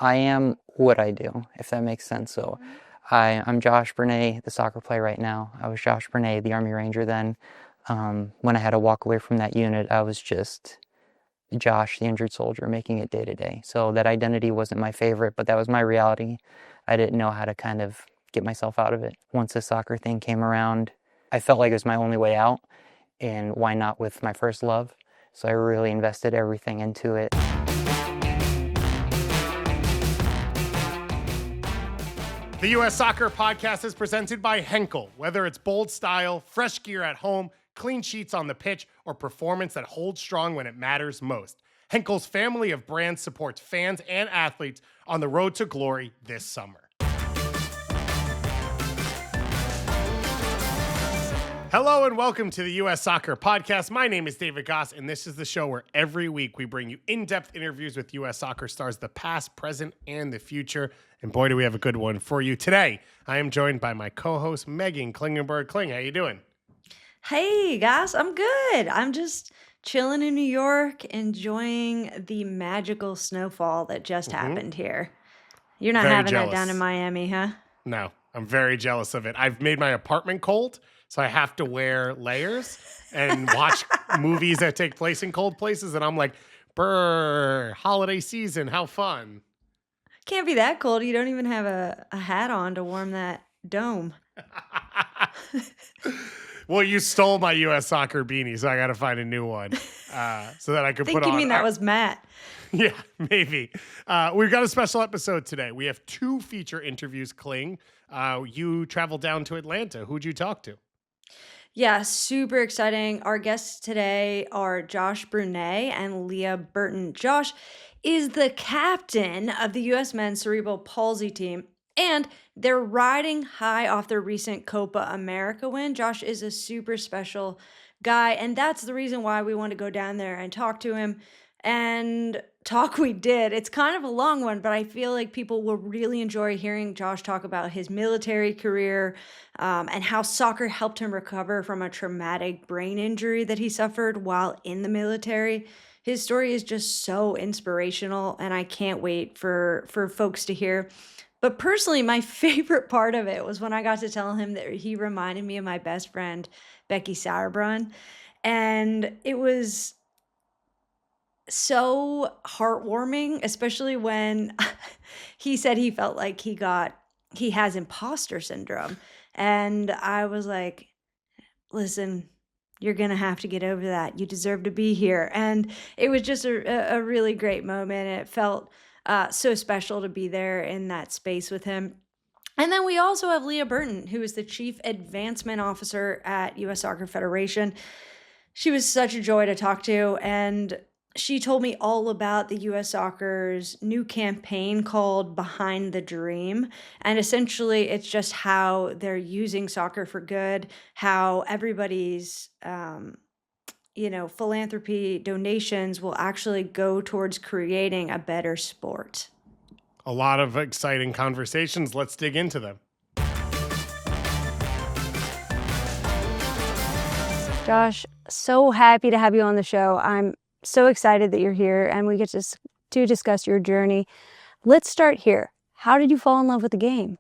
I am what I do, if that makes sense. So I'm Josh Brunais, the soccer player right now. I was Josh Brunais, the Army Ranger then. When I had to walk away from that unit, I was just Josh, the injured soldier, making it day to day. So that identity wasn't my favorite, but that was my reality. I didn't know how to kind of get myself out of it. Once the soccer thing came around, I felt like it was my only way out, and why not with my first love? So I really invested everything into it. The U.S. Soccer Podcast is presented by Henkel. Whether it's bold style, fresh gear at home, clean sheets on the pitch, or performance that holds strong when it matters most, Henkel's family of brands supports fans and athletes on the road to glory this summer. Hello and welcome to the U.S. Soccer Podcast. My name is David Goss, and this is the show where every week we bring you in-depth interviews with U.S. soccer stars, the past, present, and the future. And boy, do we have a good one for you today. I am joined by my co-host, Meghan Klingenberg. Kling, how you doing? Hey, guys, I'm good. I'm just chilling in New York, enjoying the magical snowfall that just happened here. You're not Very having jealous. that down in Miami, huh? No, I'm very jealous of it. I've made my apartment cold, so I have to wear layers and watch movies that take place in cold places. And I'm like, brr, holiday season, how fun. Can't be that cold. You don't even have a hat on to warm that dome. Well, you stole my U.S. soccer beanie, so I got to find a new one so that I could I put think on. you mean that was Matt. Yeah, maybe. We've got a special episode today. We have two feature interviews, Kling. You traveled down to Atlanta. Who'd you talk to? Yeah, super exciting. Our guests today are Josh Brunais and Leah Burton. Josh is the captain of the U.S. men's cerebral palsy team, and they're riding high off their recent Copa America win. Josh is a super special guy, and that's the reason why we want to go down there and talk to him. And talk we did. It's kind of a long one, but I feel like people will really enjoy hearing Josh talk about his military career and how soccer helped him recover from a traumatic brain injury that he suffered while in the military. His story is just so inspirational, and I can't wait for folks to hear. But personally, my favorite part of it was when I got to tell him that he reminded me of my best friend, Becky Cerebral. And it was so heartwarming, especially when he said he felt like he has imposter syndrome. And I was like, listen, you're going to have to get over that. You deserve to be here. And it was just a really great moment. It felt so special to be there in that space with him. And then we also have Leah Burton, who is the Chief Advancement Officer at U.S. Soccer Federation. She was such a joy to talk to, and she told me all about the U.S. Soccer's new campaign called Behind the Dream. And essentially, it's just how they're using soccer for good, how everybody's, philanthropy donations will actually go towards creating a better sport. A lot of exciting conversations. Let's dig into them. Josh, so happy to have you on the show. I'm so excited that you're here and we get to discuss your journey. Let's start here. How did you fall in love with the game?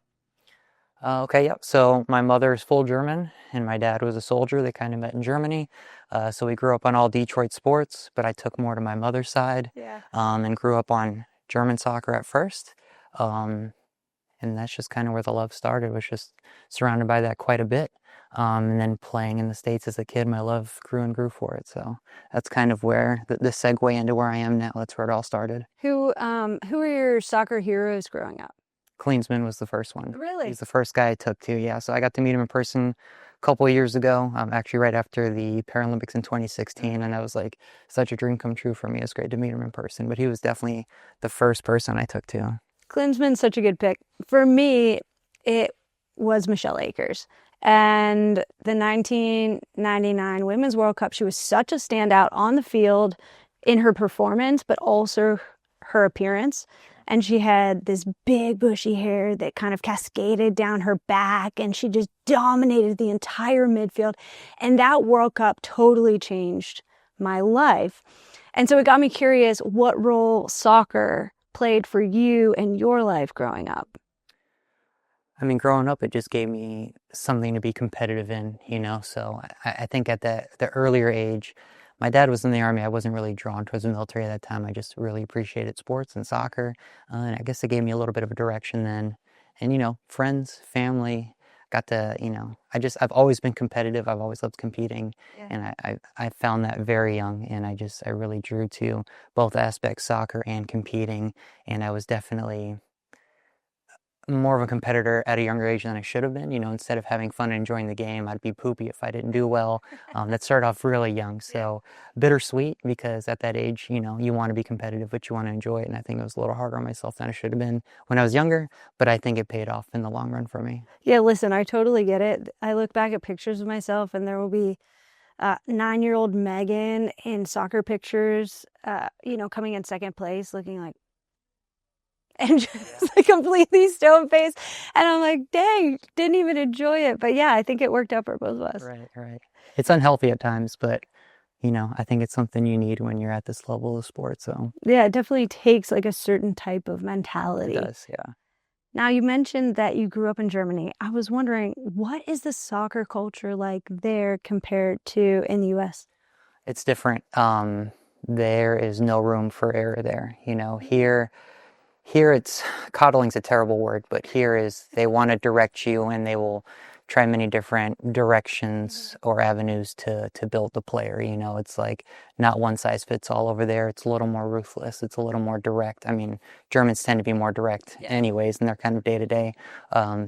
So my mother is full German and my dad was a soldier. They kind of met in Germany. So we grew up on all Detroit sports, but I took more to my mother's side and grew up on German soccer at first. And that's just kind of where the love started, was just surrounded by that quite a bit. And then playing in the States as a kid, my love grew and grew for it. So that's kind of where the segue into where I am now. That's where it all started. Who are your soccer heroes growing up? Klinsmann was the first one. Really? He's the first guy I took to, yeah. So I got to meet him in person a couple of years ago, actually right after the Paralympics in 2016. And that was like such a dream come true for me. It was great to meet him in person. But he was definitely the first person I took to. Klinsmann's such a good pick. For me, it was Michelle Akers. And the 1999 Women's World Cup, she was such a standout on the field in her performance, but also her appearance. And she had this big bushy hair that kind of cascaded down her back, and she just dominated the entire midfield. And that World Cup totally changed my life. And so it got me curious what role soccer played for you in your life growing up? I mean, growing up, it just gave me something to be competitive in, you know. So I think at the earlier age, my dad was in the Army. I wasn't really drawn towards the military at that time. I just really appreciated sports and soccer. And I guess it gave me a little bit of a direction then. And, you know, friends, family, got to, you know, I've always been competitive. I've always loved competing. Yeah. And I found that very young. And I really drew to both aspects, soccer and competing. And I was definitely more of a competitor at a younger age than I should have been. You know, instead of having fun and enjoying the game, I'd be poopy if I didn't do well. That started off really young. So bittersweet, because at that age, you know, you want to be competitive, but you want to enjoy it. And I think it was a little harder on myself than I should have been when I was younger, but I think it paid off in the long run for me. Yeah, listen, I totally get it. I look back at pictures of myself and there will be 9-year-old Meghan in soccer pictures, you know, coming in second place, looking like, and just like completely stone faced. And I'm like, dang, didn't even enjoy it. But yeah, I think it worked out for both of us. Right. It's unhealthy at times, but you know, I think it's something you need when you're at this level of sport. So Yeah, it definitely takes like a certain type of mentality. it does, yeah. Now, you mentioned that you grew up in Germany. I was wondering, what is the soccer culture like there compared to in the US? It's different. There is no room for error there. You know, here it's coddling's a terrible word, but here is they want to direct you and they will try many different directions or avenues to build the player. You know, it's like not one size fits all over there. It's a little more ruthless. It's a little more direct. I mean, Germans tend to be more direct anyways, and they're kind of day to day.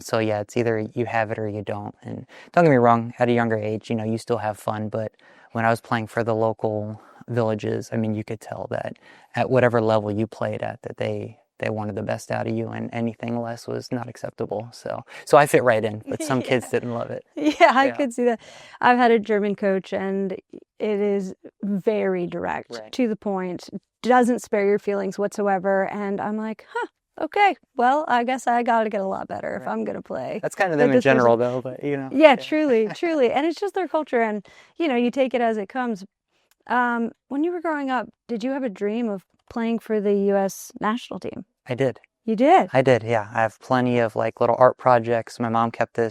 So yeah, it's either you have it or you don't. And don't get me wrong, at a younger age, you know, you still have fun, but when I was playing for the local villages, I mean, you could tell that at whatever level you played at, that they wanted the best out of you, and anything less was not acceptable. So I fit right in, but some kids didn't love it. Yeah, I could see that. I've had a German coach and it is very direct, to the point, doesn't spare your feelings whatsoever. And I'm like, okay, well, I guess I got to get a lot better if I'm going to play. That's kind of them in general though, but you know. Yeah, truly. And it's just their culture, and you know, you take it as it comes. When you were growing up, did you have a dream of playing for the U.S. national team? I did. You did? I did, yeah. I have plenty of like little art projects. My mom kept a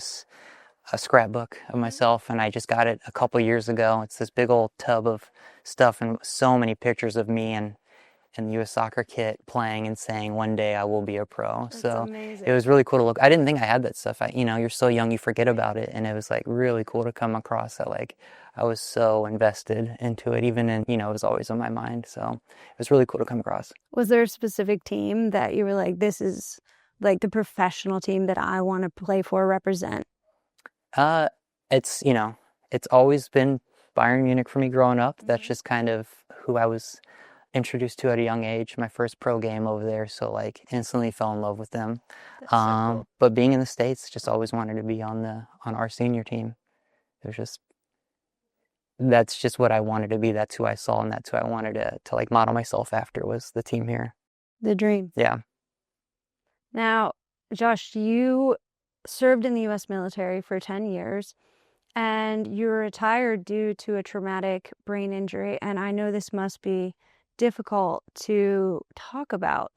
scrapbook of myself, and I just got it a couple years ago. It's this big old tub of stuff and so many pictures of me and in the U.S. soccer kit playing and saying, one day I will be a pro. That's so amazing. it was really cool to look. I didn't think I had that stuff. You know, you're so young, you forget about it. And it was like really cool to come across that. Like I was so invested into it, even in, you know, it was always on my mind. So it was really cool to come across. Was there a specific team that you were like, this is like the professional team that I want to play for, represent? It's, you know, it's always been Bayern Munich for me growing up. That's just kind of who I was introduced to at a young age, my first pro game over there, so like instantly fell in love with them. So cool. But being in the States, just always wanted to be on our senior team. It was just, that's just what I wanted to be. That's who I saw, and that's who I wanted to like model myself after, was the team here. The dream. Yeah. Now, Josh, you served in the U.S. military for 10 years, and you were retired due to a traumatic brain injury, and I know this must be difficult to talk about,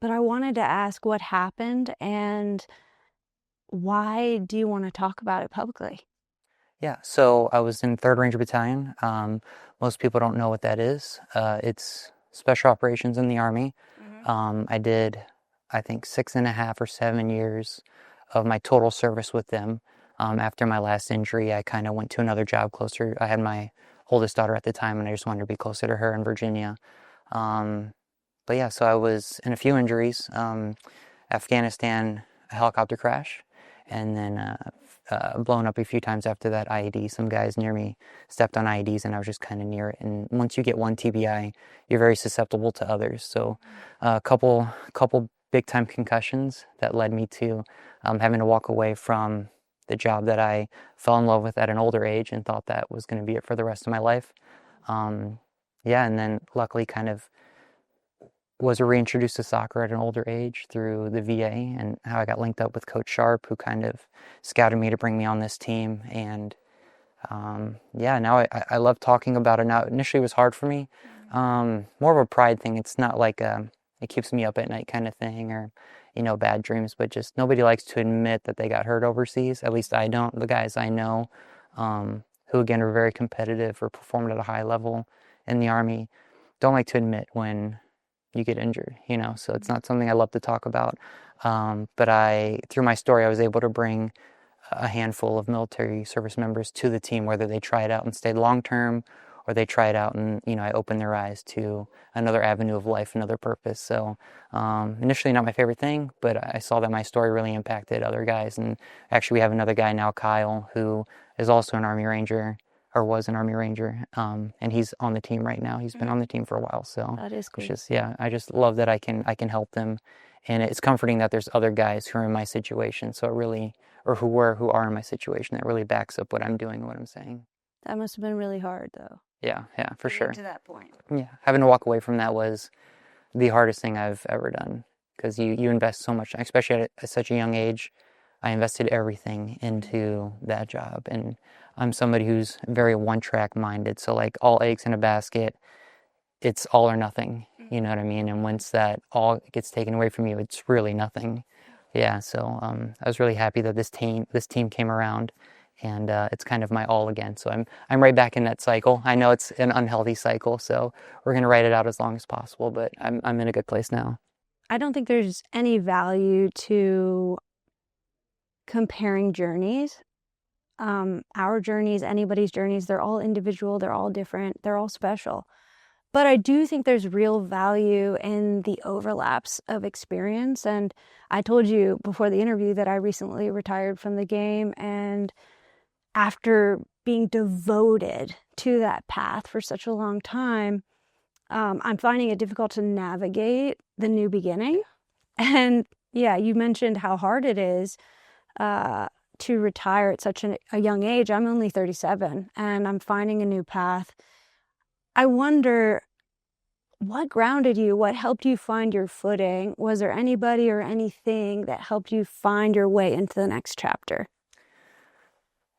but I wanted to ask what happened and why do you want to talk about it publicly? Yeah, so I was in 3rd Ranger Battalion. Most people don't know what that is. It's special operations in the Army. I did, I think, 6.5 or 7 years of my total service with them. After my last injury, I kind of went to another job closer. I had my oldest daughter at the time, and I just wanted to be closer to her in Virginia. But yeah, so I was in a few injuries. Afghanistan, a helicopter crash, and then blown up a few times after that. IED, some guys near me stepped on IEDs, and I was just kind of near it. And once you get one TBI, you're very susceptible to others. So a couple big time concussions that led me to having to walk away from the job that I fell in love with at an older age and thought that was going to be it for the rest of my life. Yeah, and then luckily kind of was reintroduced to soccer at an older age through the VA, and how I got linked up with Coach Sharp, who kind of scouted me to bring me on this team. And yeah, now I love talking about it now. Initially it was hard for me, more of a pride thing. It's not like it keeps me up at night kind of thing, or, bad dreams. But just nobody likes to admit that they got hurt overseas. At least I don't. The guys I know, who again are very competitive or performed at a high level in the Army, don't like to admit when you get injured, so it's not something I love to talk about. But through my story, I was able to bring a handful of military service members to the team, whether they try it out and stayed long-term, or they try it out and, I opened their eyes to another avenue of life, another purpose. So initially not my favorite thing, but I saw that my story really impacted other guys. And actually we have another guy now, Kyle, who is also an Army Ranger, or was an Army Ranger, and he's on the team right now. He's been on the team for a while. So That is cool. it's just, I just love that I can help them. And it's comforting that there's other guys who are in my situation. So it really, or who are in my situation, that really backs up what I'm doing and what I'm saying. That must have been really hard, though. Yeah, for Getting sure. to that point. Yeah, having to walk away from that was the hardest thing I've ever done, because you invest so much, especially at such a young age. I invested everything into that job, and I'm somebody who's very one-track minded. So like all eggs in a basket, it's all or nothing. You know what I mean? And once that all gets taken away from you, it's really nothing. Yeah. So I was really happy that this team came around, and it's kind of my all again. So I'm right back in that cycle. I know it's an unhealthy cycle, so we're gonna ride it out as long as possible. But I'm in a good place now. I don't think there's any value to comparing journeys. Our journeys, anybody's journeys, they're all individual, they're all different, they're all special. But I do think there's real value in the overlaps of experience. And I told you before the interview that I recently retired from the game, and after being devoted to that path for such a long time, I'm finding it difficult to navigate the new beginning. And yeah, you mentioned how hard it is to retire at such a young age. I'm only 37 and I'm finding a new path. I wonder, what grounded you? What helped you find your footing? Was there anybody or anything that helped you find your way into the next chapter?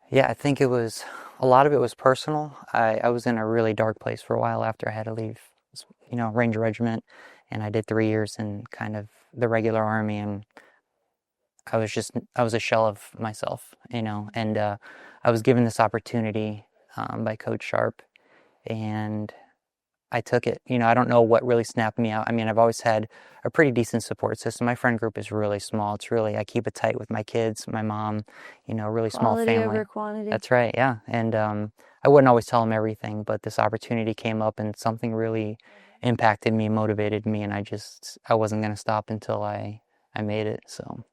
Yeah, I think a lot of it was personal. I was in a really dark place for a while after I had to leave, Ranger Regiment, and I did 3 years in kind of the regular Army, and I was a shell of myself, and I was given this opportunity by Coach Sharp, and I took it. I don't know what really snapped me out. I mean, I've always had a pretty decent support system. My friend group is really small. I keep it tight with my kids, my mom, really small family. Quality over quantity. That's right, yeah. And I wouldn't always tell them everything, but this opportunity came up and something really impacted me, motivated me, and I wasn't going to stop until I made it. So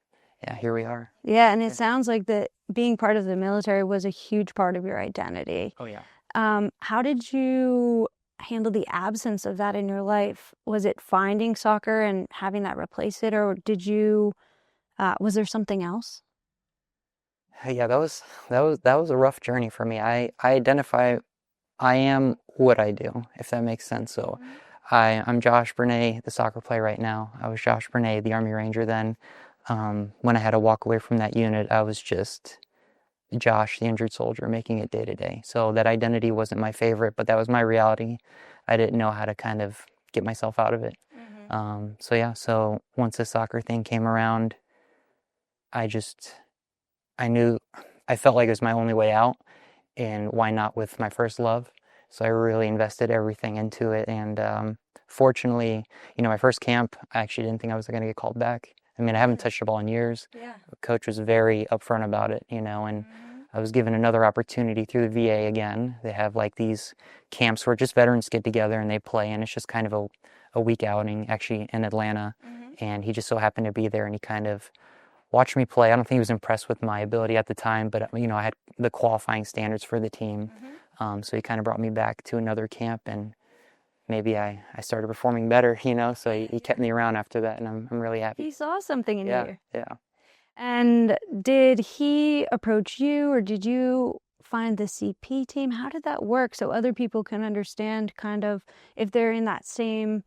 yeah, here we are. Yeah, and it sounds like that being part of the military was a huge part of your identity. Oh yeah. How did you handle the absence of that in your life? Was it finding soccer and having that replace it, or was there something else? Yeah, that was a rough journey for me. I identify I am what I do, if that makes sense. So I'm Josh Brunais, the soccer player right now. I was Josh Brunais, the Army Ranger then. When I had to walk away from that unit, I was just Josh, the injured soldier, making it day to day. So that identity wasn't my favorite, but that was my reality. I didn't know how to kind of get myself out of it. So once the soccer thing came around, I felt like it was my only way out, and why not with my first love? So I really invested everything into it, and fortunately, my first camp, I actually didn't think I was going to get called back. I mean, I haven't touched the ball in years. Yeah. Coach was very upfront about it, and I was given another opportunity through the VA again. They have like these camps where just veterans get together and they play, and it's just kind of a week outing actually in Atlanta. And he just so happened to be there, and he kind of watched me play. I don't think he was impressed with my ability at the time, but I had the qualifying standards for the team. So he kind of brought me back to another camp, and maybe I started performing better, so he kept me around after that, and I'm really happy. He saw something in you. Yeah. And did he approach you, or did you find the CP team? How did that work so other people can understand kind of if they're in that same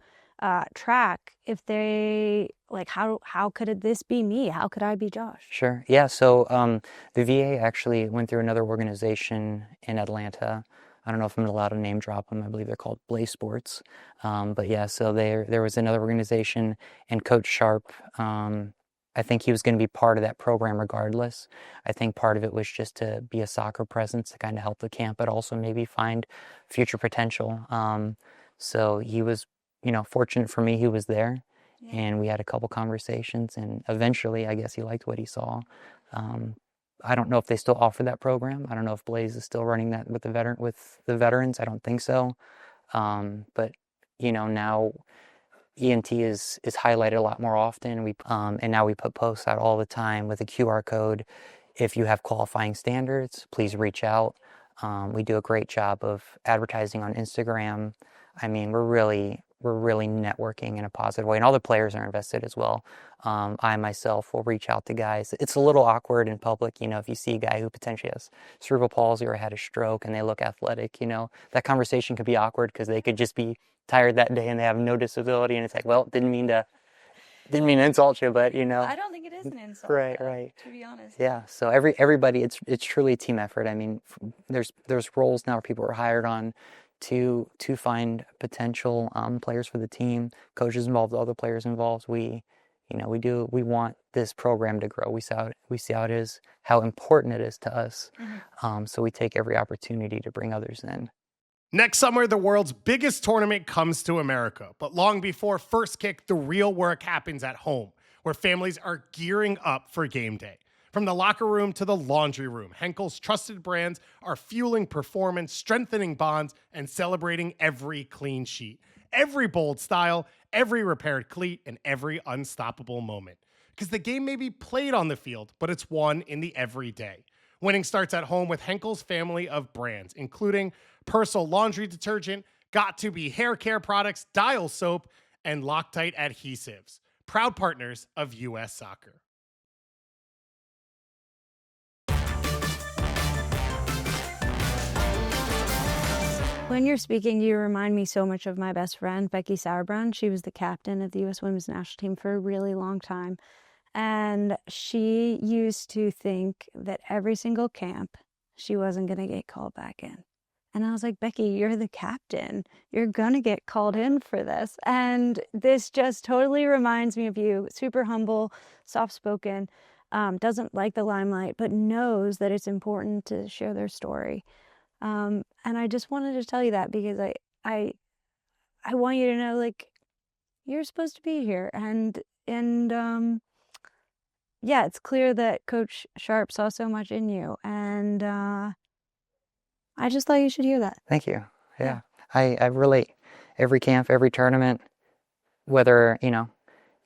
track, if they like, how could this be me? How could I be Josh? Sure. Yeah. So the VA actually went through another organization in Atlanta I don't know if I'm allowed to name drop them. I believe they're called Blaze Sports. But yeah, so there was another organization, and Coach Sharp, I think he was going to be part of that program regardless. I think part of it was just to be a soccer presence to kind of help the camp, but also maybe find future potential. So he was, fortunate for me, he was there. And we had a couple conversations, and eventually, I guess he liked what he saw. I don't know if they still offer that program. I don't know if Blaze is still running that with the veterans. I don't think so. But now ENT is highlighted a lot more often. And now we put posts out all the time with a QR code. If you have qualifying standards, please reach out. We do a great job of advertising on Instagram. I mean, we're really networking in a positive way, and all the players are invested as well. I myself will reach out to guys. It's a little awkward in public, if you see a guy who potentially has cerebral palsy or had a stroke and they look athletic, that conversation could be awkward because they could just be tired that day and they have no disability, and it's like, well, didn't mean to insult you, but I don't think it is an insult. Right. To be honest. Yeah. So everybody, it's truly a team effort. I mean, there's roles now where people are hired on to find potential players for the team, coaches involved, other players involved. We want this program to grow. We see how it is, how important it is to us. So we take every opportunity to bring others in. Next summer, the world's biggest tournament comes to America. But long before first kick, the real work happens at home, where families are gearing up for game day. From the locker room to the laundry room, Henkel's trusted brands are fueling performance, strengthening bonds, and celebrating every clean sheet, every bold style, every repaired cleat, and every unstoppable moment. Because the game may be played on the field, but it's won in the everyday. Winning starts at home with Henkel's family of brands, including Persil laundry detergent, Got2b hair care products, Dial soap, and Loctite adhesives. Proud partners of U.S. Soccer. When you're speaking, you remind me so much of my best friend, Becky Sauerbrunn. She was the captain of the U.S. Women's National Team for a really long time. And she used to think that every single camp, she wasn't going to get called back in. And I was like, Becky, you're the captain. You're going to get called in for this. And this just totally reminds me of you. Super humble, soft-spoken, doesn't like the limelight, but knows that it's important to share their story. And I just wanted to tell you that because I want you to know, like, you're supposed to be here. And yeah, it's clear that Coach Sharp saw so much in you. And I just thought you should hear that. Thank you. Yeah. I relate. Every camp, every tournament, whether,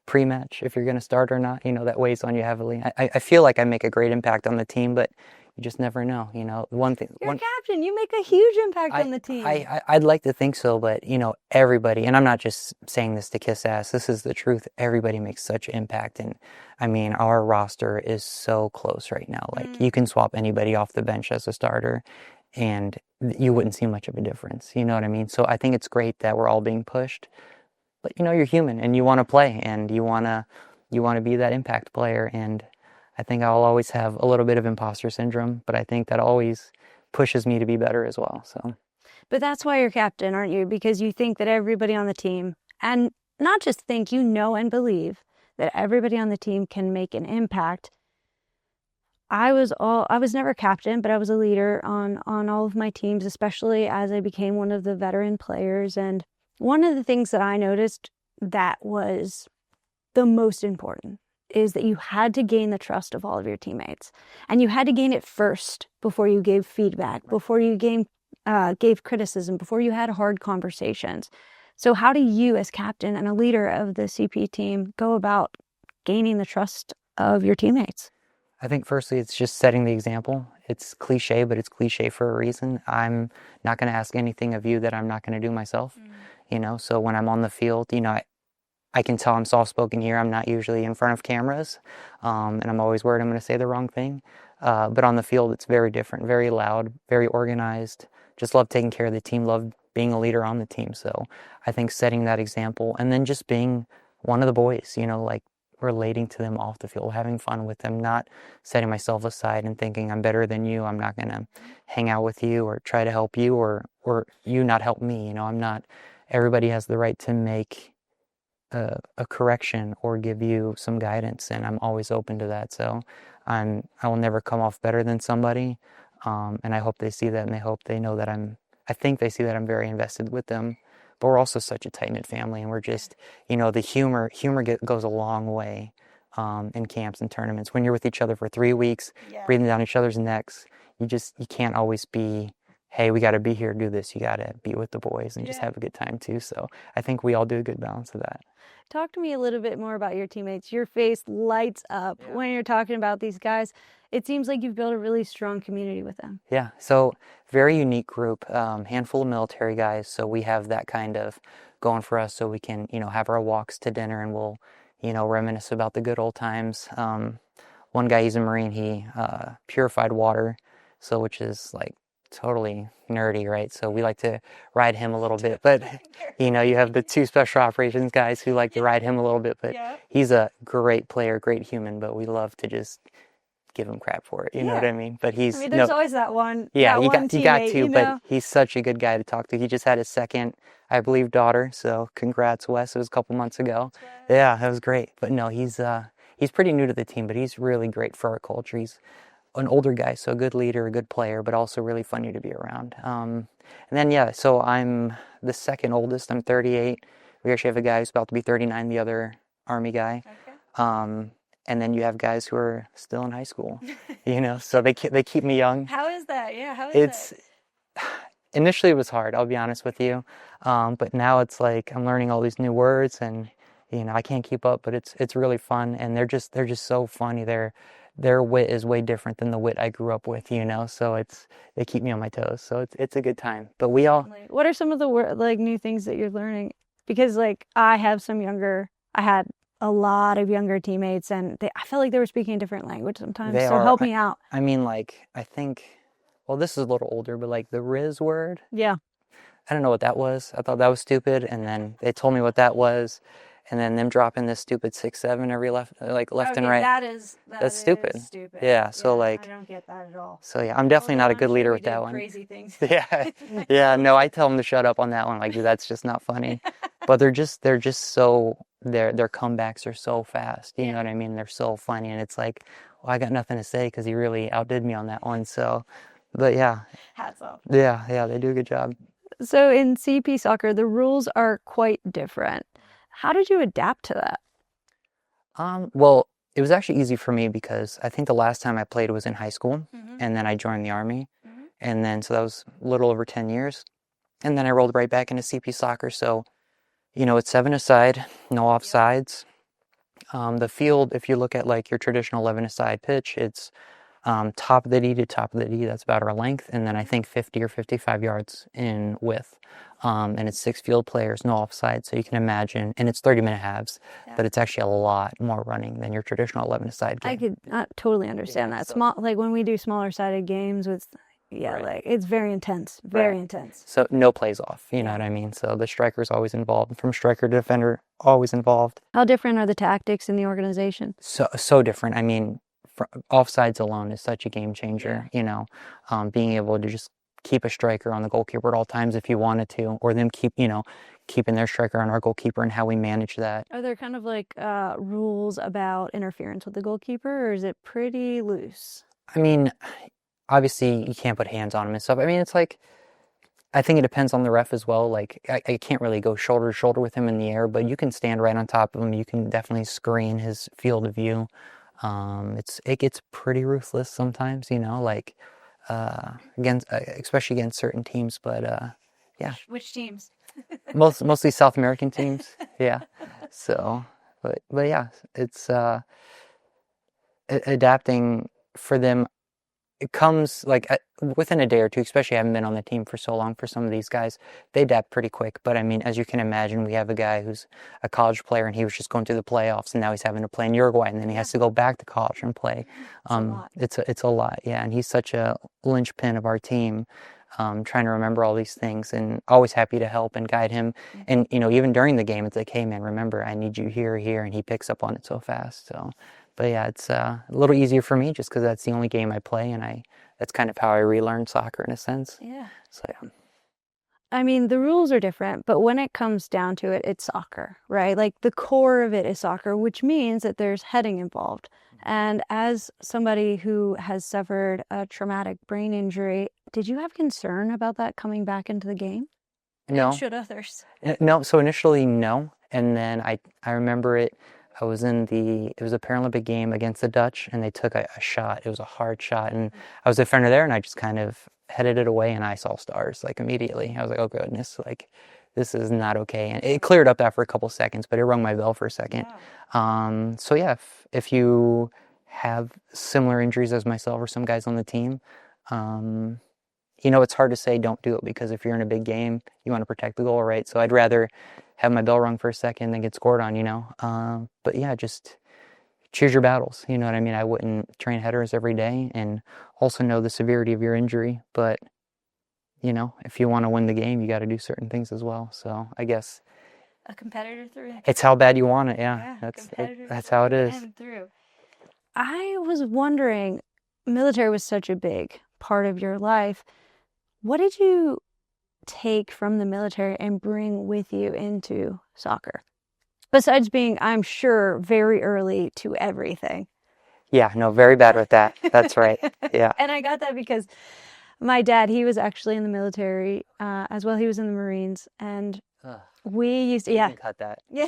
pre-match, if you're going to start or not, that weighs on you heavily. I feel like I make a great impact on the team, but you just never know. One thing. You're captain. You make a huge impact on the team. I'd like to think so, but everybody, and I'm not just saying this to kiss ass. This is the truth. Everybody makes such impact, and I mean, our roster is so close right now. Like you can swap anybody off the bench as a starter, and you wouldn't see much of a difference. You know what I mean? So I think it's great that we're all being pushed, but you're human and you want to play and you want to be that impact player. And I think I'll always have a little bit of imposter syndrome, but I think that always pushes me to be better as well. So, but that's why you're captain, aren't you? Because you think that everybody on the team, and not just think, and believe that everybody on the team can make an impact. I was never captain, but I was a leader on all of my teams, especially as I became one of the veteran players. And one of the things that I noticed that was the most important is that you had to gain the trust of all of your teammates. And you had to gain it first before you gave feedback, before you gave criticism, before you had hard conversations. So how do you, as captain and a leader of the CP team, go about gaining the trust of your teammates? I think firstly, it's just setting the example. It's cliche, but it's cliche for a reason. I'm not going to ask anything of you that I'm not going to do myself. So when I'm on the field, I can tell I'm soft-spoken here. I'm not usually in front of cameras, and I'm always worried I'm going to say the wrong thing. But on the field, it's very different, very loud, very organized. Just love taking care of the team, love being a leader on the team. So I think setting that example and then just being one of the boys, like relating to them off the field, having fun with them, not setting myself aside and thinking I'm better than you. I'm not going to hang out with you or try to help you or you not help me. You know, I'm not, everybody has the right to make a correction or give you some guidance, and I'm always open to that. So I will never come off better than somebody. And I hope they see that, and they know that I think they see that I'm very invested with them. But we're also such a tight-knit family, and we're just, you know, the humor goes a long way in camps and tournaments. When you're with each other for 3 weeks, breathing down each other's necks, you can't always be, hey, we got to be here, do this. You got to be with the boys and just have a good time too. So I think we all do a good balance of that. Talk to me a little bit more about your teammates. Your face lights up when you're talking about these guys. It seems like you've built a really strong community with them. Yeah, so very unique group, handful of military guys. So we have that kind of going for us, so we can, you know, have our walks to dinner, and we'll, you know, reminisce about the good old times. One guy, he's a Marine, he purified water, so which is like totally nerdy, right? So we like to ride him a little bit, but you know, you have the 2 special operations guys who like to ride him a little bit, but he's a great player, great human, but we love to just give him crap for it, you know what I mean? But he's, there's always that one. Yeah, you got teammate, to, but he's such a good guy to talk to. He just had his second, I believe, daughter, so congrats, Wes. It was a couple months ago. Yeah, that was great. But no, he's pretty new to the team, but he's really great for our culture. He's an older guy, so a good leader, a good player, but also really funny to be around. And then, so I'm the second oldest. I'm 38. We actually have a guy who's about to be 39, the other Army guy. Okay. And then you have guys who are still in high school, you know, so they keep me young. How is that? Yeah, how is that? Initially it was hard, I'll be honest with you. But now it's like I'm learning all these new words, and, you know, I can't keep up, but it's really fun, and they're just so funny. Their wit is way different than the wit I grew up with, you know, so they keep me on my toes. So it's a good time. But we all... What are some of the new things that you're learning? Because I had a lot of younger teammates, and I felt like they were speaking a different language sometimes. Help me out. I mean, I think, well, this is a little older, but the Riz word. Yeah. I don't know what that was. I thought that was stupid, and then they told me what that was. And then them dropping this stupid 6-7 every left and right. That's stupid. Yeah. So I don't get that at all. So yeah, I'm definitely not a good leader with that one. Crazy things. Yeah. No, I tell them to shut up on that one. Dude, that's just not funny. But they're just so their comebacks are so fast. You know what I mean? They're so funny, and it's like, well, I got nothing to say because he really outdid me on that one. So, but yeah. Hats off. Yeah, they do a good job. So in CP soccer, the rules are quite different. How did you adapt to that? Well, it was actually easy for me because I think the last time I played was in high school, and then I joined the Army, and then so that was a little over 10 years, and then I rolled right back into CP soccer. So, you know, it's 7-a-side, no offsides. The field, if you look at your traditional 11-a-side pitch, it's top of the D to top of the D. That's about our length, and then I think 50 or 55 yards in width. And it's 6 field players, no offside, so you can imagine, and it's 30-minute halves, but it's actually a lot more running than your traditional 11-a-side game. I could totally understand that. Small, when we do smaller-sided games with, it's very intense, intense. So no plays off, you know what I mean? So the striker's always involved, from striker to defender, always involved. How different are the tactics in the organization? So different. I mean, offsides alone is such a game changer, you know, being able to just keep a striker on the goalkeeper at all times if you wanted to, or them keeping their striker on our goalkeeper, and how we manage that. Are there kind of rules about interference with the goalkeeper, or is it pretty loose? I mean, obviously you can't put hands on him and stuff. I mean, it's I think it depends on the ref as well. I can't really go shoulder to shoulder with him in the air, but you can stand right on top of him. You can definitely screen his field of view. It gets pretty ruthless sometimes, you know, especially against certain teams, but yeah. Which teams? Mostly South American teams. Yeah. So, but yeah, it's adapting for them. It comes within a day or two, especially I haven't been on the team for so long. For some of these guys, they adapt pretty quick. But I mean, as you can imagine, we have a guy who's a college player, and he was just going through the playoffs, and now he's having to play in Uruguay, and then he has to go back to college and play. It's a lot, yeah. And he's such a linchpin of our team. trying to remember all these things, and always happy to help and guide him. And, even during the game, it's like, hey, man, remember, I need you here, here, and he picks up on it so fast. So, but yeah, it's a little easier for me just because that's the only game I play, and that's kind of how I relearned soccer in a sense. Yeah. So, yeah. I mean, the rules are different, but when it comes down to it, it's soccer, right? Like the core of it is soccer, which means that there's heading involved. And as somebody who has suffered a traumatic brain injury, did you have concern about that coming back into the game? No. And should others? No. So initially, no. And then I remember it. It was a Paralympic game against the Dutch, and they took a shot. It was a hard shot, and I was a defender there, and I just kind of headed it away, and I saw stars like immediately. I was like, oh goodness, like this is not okay. And it cleared up after a couple seconds, but it rung my bell for a second. Yeah. So yeah, if you have similar injuries as myself or some guys on the team, it's hard to say don't do it, because if you're in a big game, you want to protect the goal, right? So I'd rather have my bell rung for a second than get scored on, But yeah, just choose your battles. You know what I mean? I wouldn't train headers every day, and also know the severity of your injury. But, if you want to win the game, you got to do certain things as well. So I guess A competitor through. It's how bad you want it. Yeah, that's how it is. Through. I was wondering, military was such a big part of your life. What did you take from the military and bring with you into soccer? Besides being, I'm sure, very early to everything. Yeah, no, very bad with that. That's right. Yeah. And I got that because my dad, he was actually in the military as well. He was in the Marines, and we used to, yeah. Cut that. Yeah.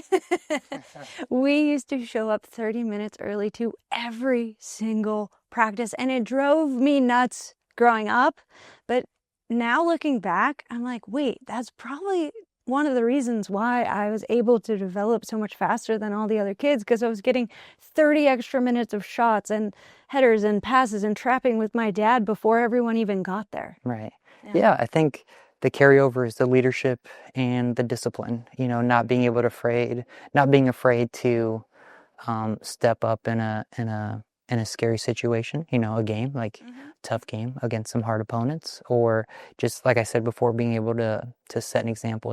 We used to show up 30 minutes early to every single practice, and it drove me nuts growing up. But now looking back, I'm like, wait, that's probably one of the reasons why I was able to develop so much faster than all the other kids, because I was getting 30 extra minutes of shots and headers and passes and trapping with my dad before everyone even got there. Right. Yeah, I think the carryover is the leadership and the discipline, not being afraid to step up in a scary situation, a game, like tough game against some hard opponents, or just like I said before, being able to set an example,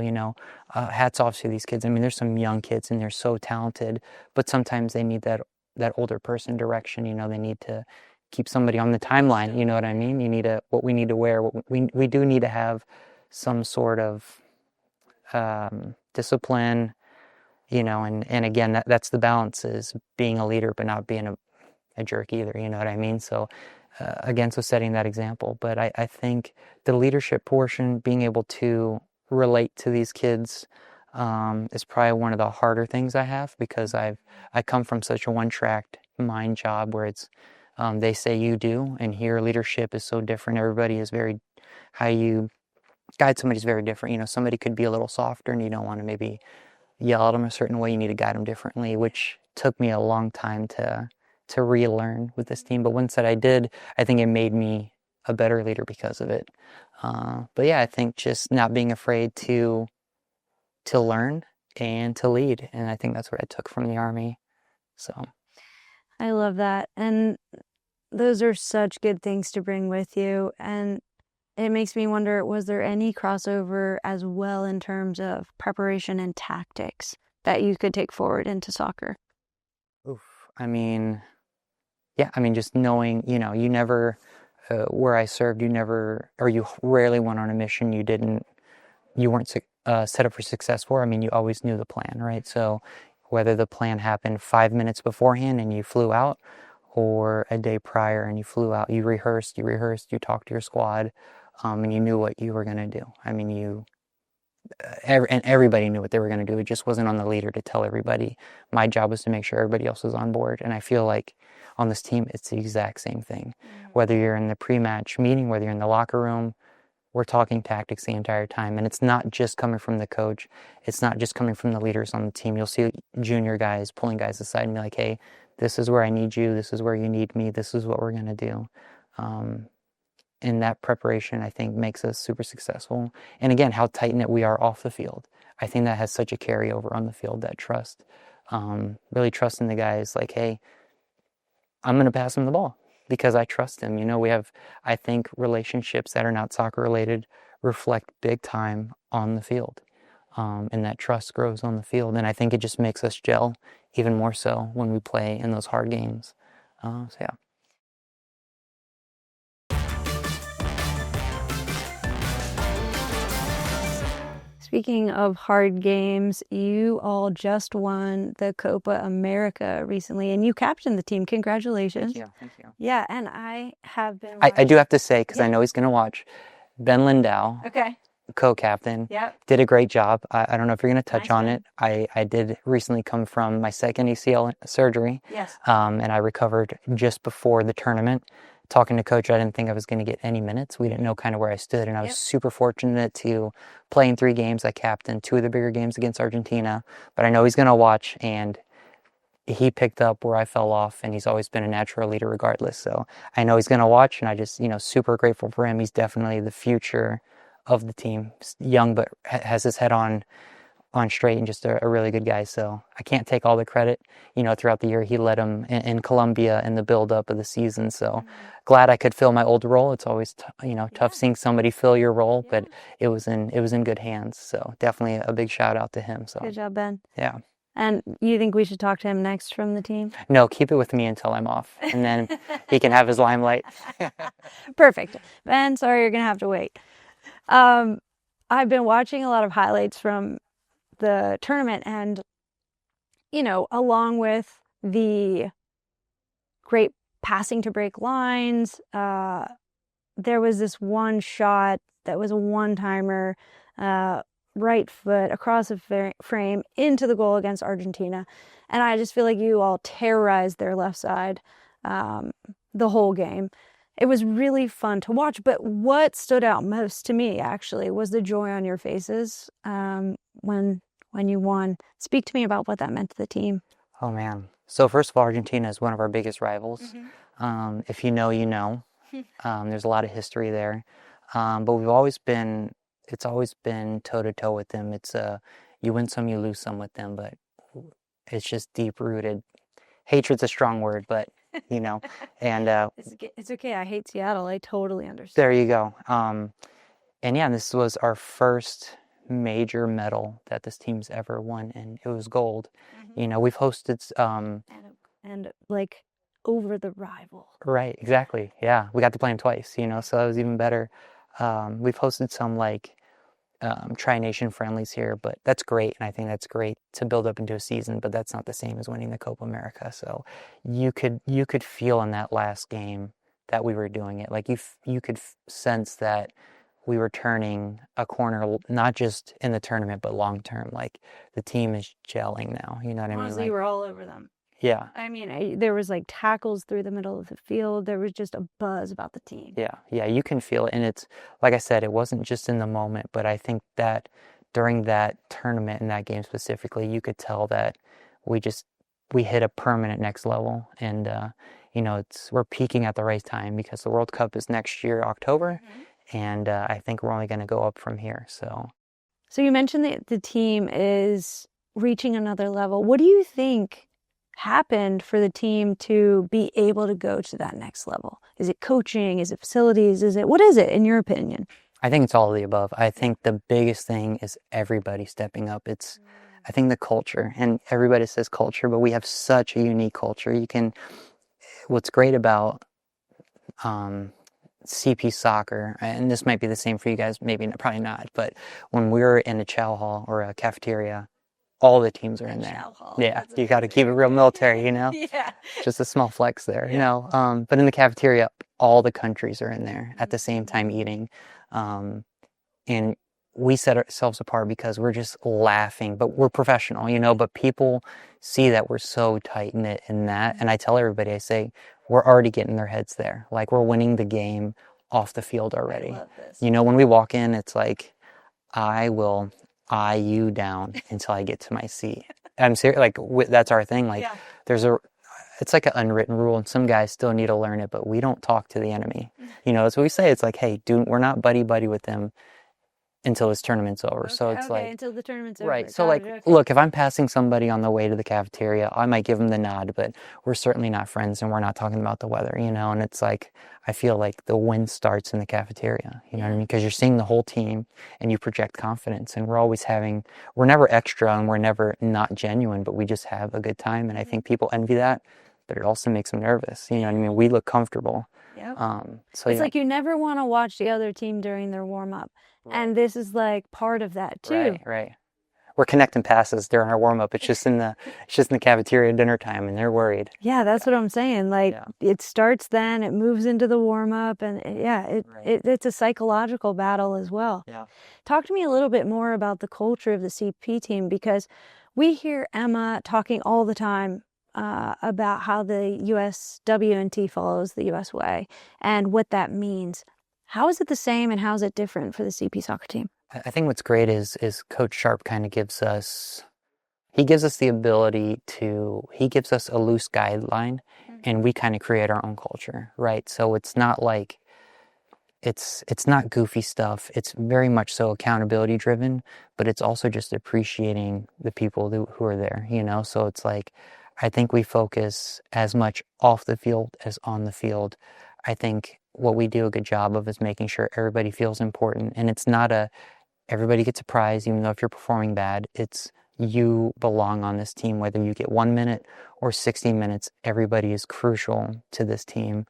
hats off to these kids. I mean, there's some young kids and they're so talented, but sometimes they need that older person direction, they need to keep somebody on the timeline, you know what I mean? You need what we need to wear, we do need to have some sort of discipline, and again, that's the balance, is being a leader but not being a jerk either, you know what I mean? So again, so setting that example. But I think the leadership portion, being able to relate to these kids, is probably one of the harder things I have, because I come from such a one-track mind job where it's they say you do, and here leadership is so different. Everybody is how you guide somebody's very different. Somebody could be a little softer and you don't want to maybe yell at them a certain way. You need to guide them differently, which took me a long time to relearn with this team. But once that I did, I think it made me a better leader because of it. But yeah, I think just not being afraid to learn and to lead. And I think that's what I took from the Army. So I love that. And those are such good things to bring with you. And it makes me wonder, was there any crossover as well in terms of preparation and tactics that you could take forward into soccer? Oof. Just knowing, you never, where I served, you rarely went on a mission you weren't set up for success for. You always knew the plan, right? So whether the plan happened 5 minutes beforehand and you flew out, or a day prior and you flew out, you rehearsed, you talked to your squad, and you knew what you were going to do. And everybody knew what they were going to do. It just wasn't on the leader to tell everybody. My job was to make sure everybody else was on board. And I feel like on this team, it's the exact same thing. Whether you're in the pre-match meeting, whether you're in the locker room, we're talking tactics the entire time. And it's not just coming from the coach. It's not just coming from the leaders on the team. You'll see junior guys pulling guys aside and be like, hey, this is where I need you. This is where you need me. This is what we're going to do. And that preparation, I think, makes us super successful. And again, how tight-knit we are off the field. I think that has such a carryover on the field, that trust. Really trusting the guys, like, hey, I'm going to pass them the ball. because I trust him. I think relationships that are not soccer related reflect big time on the field. And that trust grows on the field. And I think it just makes us gel even more so when we play in those hard games. So yeah. Speaking of hard games, you all just won the Copa America recently, and you captained the team. Congratulations. Thank you. Yeah, and I have been I do have to say, because I Yeah. know he's going to watch, Ben Lindau, Okay. co-captain, Yep. did a great job. I don't know if you're going to touch Nice on one. it. I did recently come from my second ACL surgery, Yes. and I recovered just before the tournament. Talking to coach, I didn't think I was going to get any minutes. We didn't know kind of where I stood, and I was Yep. super fortunate to play in 3 games. I captained 2 of the bigger games against Argentina, but I know he's going to watch, and he picked up where I fell off, and he's always been a natural leader regardless. So I know he's going to watch, and I just, super grateful for him. He's definitely the future of the team. Young, but has his head on straight, and just a really good guy. So I can't take all the credit. Throughout the year, he led them in Colombia in the build-up of the season. So glad I could fill my old role. It's always tough seeing somebody fill your role, but it was in good hands. So definitely a big shout out to him. So Good job, Ben. yeah. And you think we should talk to him next from the team? No, keep it with me until I'm off, and then he can have his limelight. Perfect. Ben, sorry you're going to have to wait. I've been watching a lot of highlights from the tournament, and, along with the great passing to break lines, there was this one shot that was a one-timer, right foot across the frame into the goal against Argentina. And I just feel like you all terrorized their left side the whole game. It was really fun to watch, but what stood out most to me, actually, was the joy on your faces when you won. Speak to me about what that meant to the team. Oh, man. So first of all, Argentina is one of our biggest rivals. If you know, you know. There's a lot of history there. But it's always been toe-to-toe with them. It's you win some, you lose some with them, but it's just deep-rooted. Hatred's a strong word, but, and... It's okay. I hate Seattle. I totally understand. There you go. And yeah, this was our first major medal that this team's ever won, and it was gold. We've hosted... and like over the rival. Right, exactly. Yeah, we got to play them twice, so that was even better. We've hosted some tri-nation friendlies here, but that's great, and I think that's great to build up into a season, but that's not the same as winning the Copa America. So you could feel in that last game that we were doing it. Like you could sense that we were turning a corner, not just in the tournament, but long term. Like the team is gelling now. You know what I mean? Honestly, you were all over them. Yeah. I mean, there was tackles through the middle of the field. There was just a buzz about the team. Yeah, you can feel it. And it's, like I said, it wasn't just in the moment, but I think that during that tournament and that game specifically, you could tell that we hit a permanent next level. And, we're peaking at the right time because the World Cup is next year, October. And I think we're only going to go up from here. So you mentioned that the team is reaching another level. What do you think happened for the team to be able to go to that next level? Is it coaching? Is it facilities? What is it in your opinion? I think it's all of the above. I think the biggest thing is everybody stepping up. I think the culture, and everybody says culture, but we have such a unique culture. What's great about CP soccer, and this might be the same for you guys, probably not, but when we're in a chow hall or a cafeteria, all the teams are in there. Yeah, you got to keep it real military, Yeah. Just a small flex there, But in the cafeteria, all the countries are in there at the same time eating. And we set ourselves apart because we're just laughing, but we're professional, but people see that we're so tight-knit in that. And I tell everybody, I say, we're already getting their heads there. Like, we're winning the game off the field already. I love this. When we walk in, it's like, I will eye you down until I get to my seat. I'm serious. That's our thing. It's like an unwritten rule, and some guys still need to learn it, but we don't talk to the enemy. That's what we say. It's like, hey, dude, we're not buddy with them until this tournament's over. So it's okay, like, until the tournament's over. right. So Got like, it, okay. look, if I'm passing somebody on the way to the cafeteria, I might give them the nod, but we're certainly not friends and we're not talking about the weather, you know? And it's like, I feel like the win starts in the cafeteria, you know what I mean? Because you're seeing the whole team and you project confidence, and we're never extra and we're never not genuine, but we just have a good time. And I think people envy that, but it also makes them nervous. You know what I mean? We look comfortable. Yep. So It's yeah. like you never want to watch the other team during their warm up. And this is like part of that too. Right. We're connecting passes during our warm up. It's just in the cafeteria dinner time, and they're worried. Yeah, that's what I'm saying. Like it starts then, it moves into the warm up, and it's a psychological battle as well. Yeah. Talk to me a little bit more about the culture of the CP team, because we hear Emma talking all the time about how the US WNT follows the US way and what that means. How is it the same and how is it different for the CP soccer team? I think what's great is Coach Sharp kind of gives us the ability he gives us a loose guideline, and we kind of create our own culture, right? So it's not like, it's not goofy stuff. It's very much so accountability driven, but it's also just appreciating the people who are there, you know? So it's like, I think we focus as much off the field as on the field. I think what we do a good job of is making sure everybody feels important, and it's not everybody gets a prize, even though if you're performing bad, it's you belong on this team, whether you get 1 minute or 60 minutes, everybody is crucial to this team.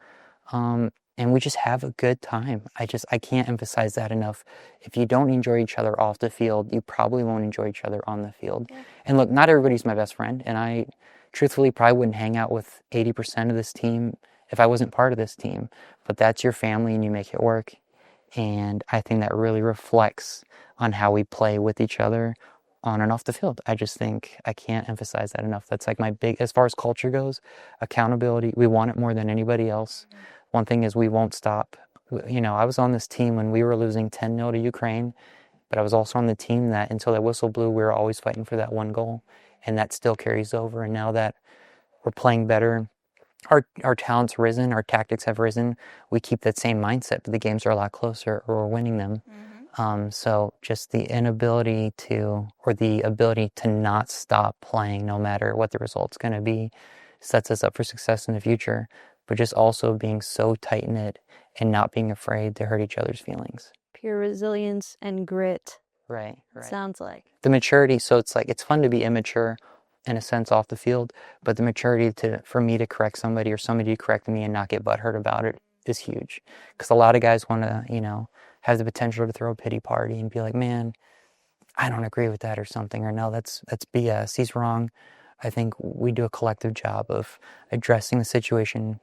And we just have a good time. I can't emphasize that enough. If you don't enjoy each other off the field, you probably won't enjoy each other on the field. Yeah. And look, not everybody's my best friend, and I truthfully probably wouldn't hang out with 80% of this team if I wasn't part of this team. But that's your family and you make it work. And I think that really reflects on how we play with each other on and off the field. I just think I can't emphasize that enough. That's like as far as culture goes, accountability, we want it more than anybody else. Mm-hmm. One thing is we won't stop. You know, I was on this team when we were losing 10-0 to Ukraine, but I was also on the team that until that whistle blew, we were always fighting for that one goal. And that still carries over. And now that we're playing better, our talent's risen, our tactics have risen, we keep that same mindset, but the games are a lot closer or we're winning them. Mm-hmm. So just the ability to not stop playing no matter what the result's going to be sets us up for success in the future, but just also being so tight-knit and not being afraid to hurt each other's feelings. Pure resilience and grit. Right. Sounds like. The maturity, so it's like, it's fun to be immature in a sense off the field, but the maturity for me to correct somebody or somebody to correct me and not get butthurt about it is huge. Because a lot of guys want to, you know, have the potential to throw a pity party and be like, man, I don't agree with that or something, or no, that's BS, he's wrong. I think we do a collective job of addressing the situation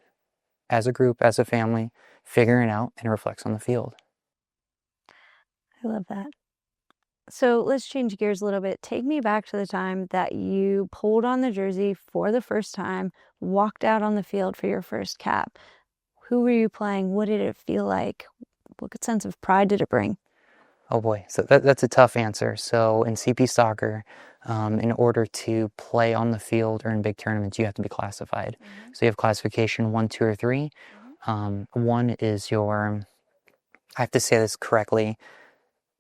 as a group, as a family, figuring it out, and it reflects on the field. I love that. So let's change gears a little bit. Take me back to the time that you pulled on the jersey for the first time, walked out on the field for your first cap. Who were you playing? What did it feel like? What sense of pride did it bring? Oh boy, so that's a tough answer. So in CP soccer, in order to play on the field or in big tournaments, you have to be classified. Mm-hmm. So you have classification 1, 2, or 3. Mm-hmm. 1 is I have to say this correctly,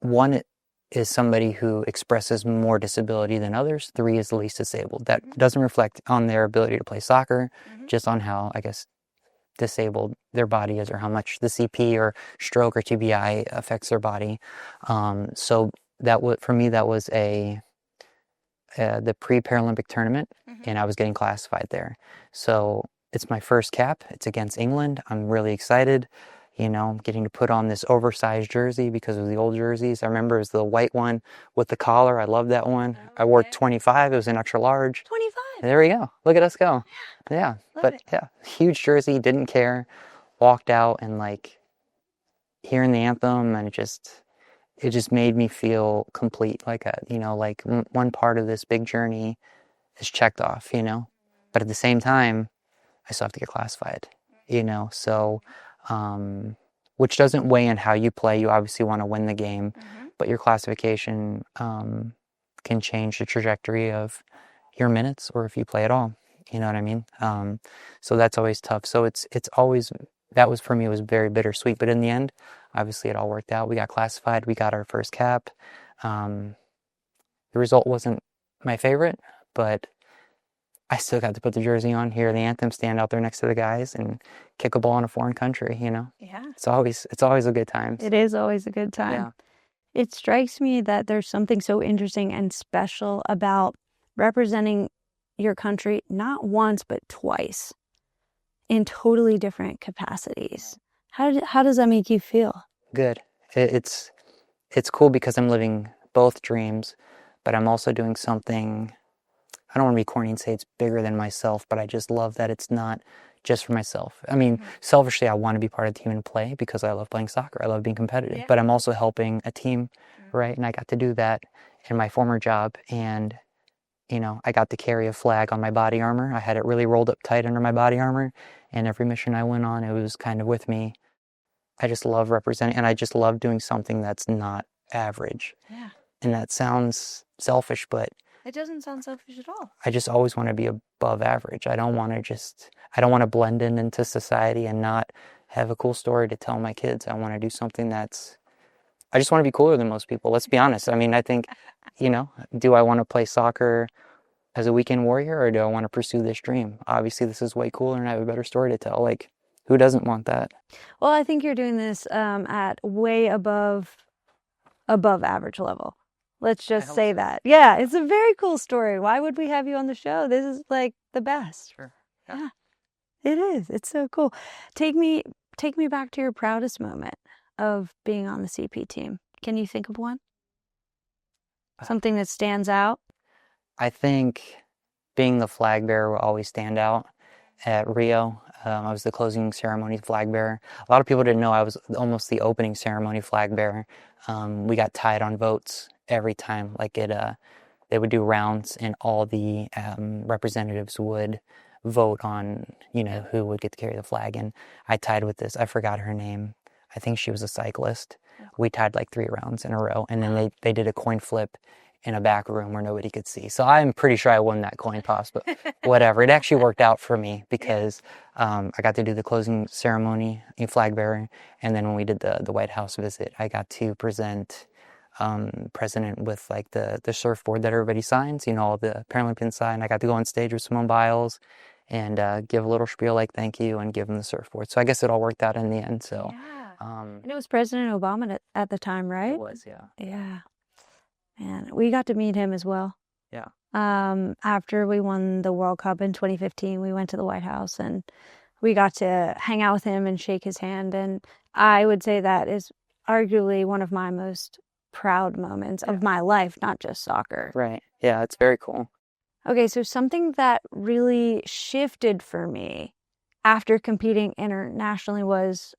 1 is somebody who expresses more disability than others. 3 is the least disabled. That doesn't reflect on their ability to play soccer, just on how, I guess, disabled their body is or how much the CP or stroke or TBI affects their body. So for me, that was the pre-Paralympic tournament, and I was getting classified there. So it's my first cap. It's against England. I'm really excited. You know, getting to put on this oversized jersey because of the old jerseys. I remember it was the white one with the collar. I love that one. Okay. I wore 25. It was an extra large. 25. There we go. Look at us go. Yeah. But yeah, huge jersey. Didn't care. Walked out and like hearing the anthem, and it just made me feel complete. Like one part of this big journey is checked off. You know, but at the same time, I still have to get classified. You know, so. Which doesn't weigh in how you play. You obviously want to win the game, but your classification can change the trajectory of your minutes or if you play at all. You know what I mean? So that's always tough. So it's always, that was for me, was very bittersweet. But in the end, obviously it all worked out. We got classified. We got our first cap. The result wasn't my favorite, but I still got to put the jersey on, hear the anthem, stand out there next to the guys, and kick a ball in a foreign country. Yeah. It's always a good time. It is always a good time. Yeah. It strikes me that there's something so interesting and special about representing your country not once but twice in totally different capacities. How does that make you feel? Good. It's cool because I'm living both dreams, but I'm also doing something. I don't want to be corny and say it's bigger than myself, but I just love that it's not just for myself. I mean, selfishly, I want to be part of the team and play because I love playing soccer. I love being competitive, but I'm also helping a team, right? And I got to do that in my former job. And, I got to carry a flag on my body armor. I had it really rolled up tight under my body armor. And every mission I went on, it was kind of with me. I just love representing, and I just love doing something that's not average. Yeah. And that sounds selfish, but It doesn't sound selfish at all. I just always want to be above average. I don't want to blend into society and not have a cool story to tell my kids. I want to do something I just want to be cooler than most people. Let's be honest. I mean, I think, do I want to play soccer as a weekend warrior, or do I want to pursue this dream? Obviously, this is way cooler and I have a better story to tell. Like, who doesn't want that? Well, I think you're doing this at way above average level. Let's just say that. Yeah, it's a very cool story. Why would we have you on the show? This is like the best. Sure. Yeah, it is. It's so cool. Take me back to your proudest moment of being on the CP team. Can you think of one? Something that stands out? I think being the flag bearer will always stand out. At Rio, I was the closing ceremony flag bearer. A lot of people didn't know I was almost the opening ceremony flag bearer. We got tied on votes every time. Like they would do rounds, and all the representatives would vote on, who would get to carry the flag. And I tied with this. I forgot her name. I think she was a cyclist. We tied like 3 rounds in a row, and then they did a coin flip in a back room where nobody could see. So I'm pretty sure I won that coin toss, but whatever. It actually worked out for me because I got to do the closing ceremony, flag bearer, and then when we did the White House visit, I got to present president with like the surfboard that everybody signs, all the Paralympians sign. I got to go on stage with Simone Biles and give a little spiel like thank you and give them the surfboard. So I guess it all worked out in the end. So and it was President Obama at the time, right? It was, yeah. Yeah. And we got to meet him as well. Yeah. After we won the World Cup in 2015, we went to the White House and we got to hang out with him and shake his hand. And I would say that is arguably one of my most proud moments of my life, not just soccer. Right. Yeah, it's very cool. Okay, so something that really shifted for me after competing internationally was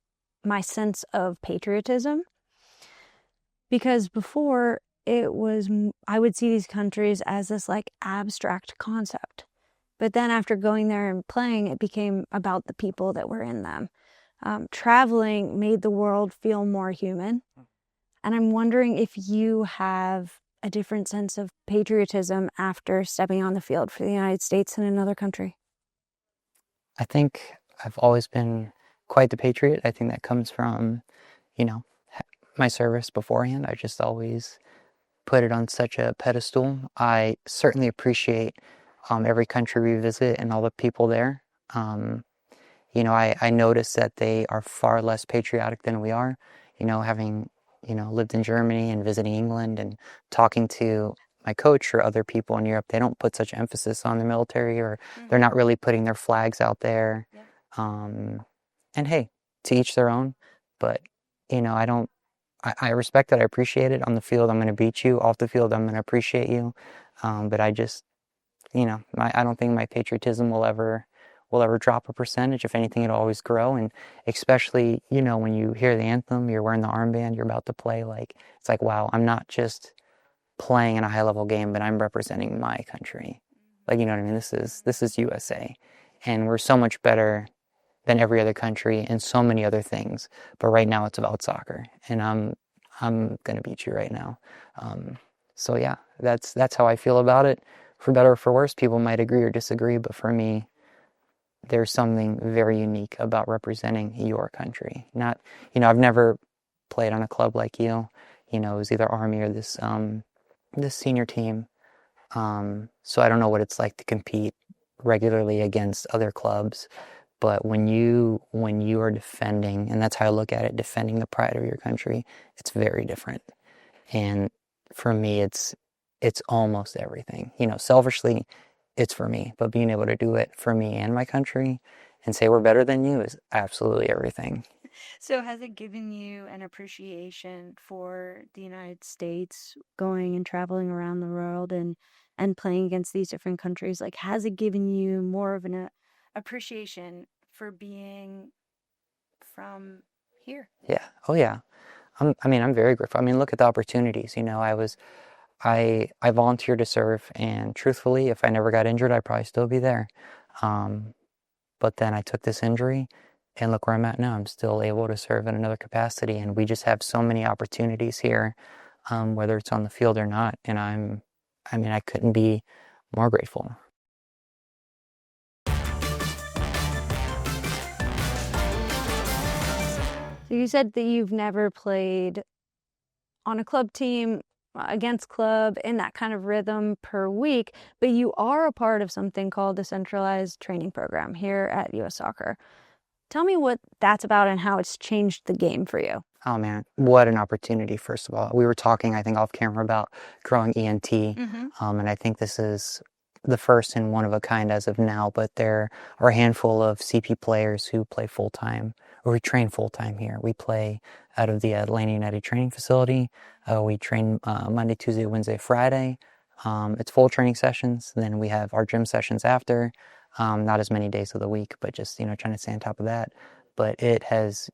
my sense of patriotism. Because before, I would see these countries as this like abstract concept. But then after going there and playing, it became about the people that were in them. Traveling made the world feel more human. And I'm wondering if you have a different sense of patriotism after stepping on the field for the United States and another country. I think I've always been quite the patriot. I think that comes from, my service beforehand. I just always put it on such a pedestal. I certainly appreciate every country we visit and all the people there. I notice that they are far less patriotic than we are. Having lived in Germany and visiting England and talking to my coach or other people in Europe, they don't put such emphasis on the military, or they're not really putting their flags out there. And hey, to each their own. But I respect it. I appreciate it. On the field, I'm going to beat you. Off the field, I'm going to appreciate you. But I just, I don't think my patriotism will ever drop a percentage. If anything, it'll always grow. And especially, when you hear the anthem, you're wearing the armband, you're about to play. Like, it's like, wow, I'm not just playing in a high level game, but I'm representing my country. Like, you know what I mean? This is USA, and we're so much better than every other country in so many other things. But right now it's about soccer, and I'm gonna beat you right now. So yeah, that's how I feel about it. For better or for worse, people might agree or disagree, but for me, there's something very unique about representing your country. Not, I've never played on a club like you. You know, it was either Army or this senior team. So I don't know what it's like to compete regularly against other clubs, but when you are defending, and that's how I look at it, defending the pride of your country, it's very different. And for me, it's almost everything. You know, selfishly, it's for me, but being able to do it for me and my country and say we're better than you is absolutely everything. So has it given you an appreciation for the United States, going and traveling around the world and playing against these different countries? Like, has it given you more of an appreciation for being from here? Yeah. Oh, yeah. I'm very grateful. I mean, look at the opportunities. You know, I volunteered to serve, and truthfully, if I never got injured, I'd probably still be there. But then I took this injury, and look where I'm at now. I'm still able to serve in another capacity, and we just have so many opportunities here, whether it's on the field or not. And I couldn't be more grateful. So you said that you've never played on a club team, against club, in that kind of rhythm per week, but you are a part of something called the centralized training program here at US Soccer. Tell me what that's about and how it's changed the game for you. Oh man, what an opportunity, first of all. We were talking, I think, off camera about growing ENT, and I think this is the first and one of a kind as of now, but there are a handful of CP players who play full-time, or we train full-time here. We play out of the Atlanta United training facility. We train Monday, Tuesday, Wednesday, Friday. It's full training sessions. Then we have our gym sessions after. Not as many days of the week, but just, trying to stay on top of that. But it has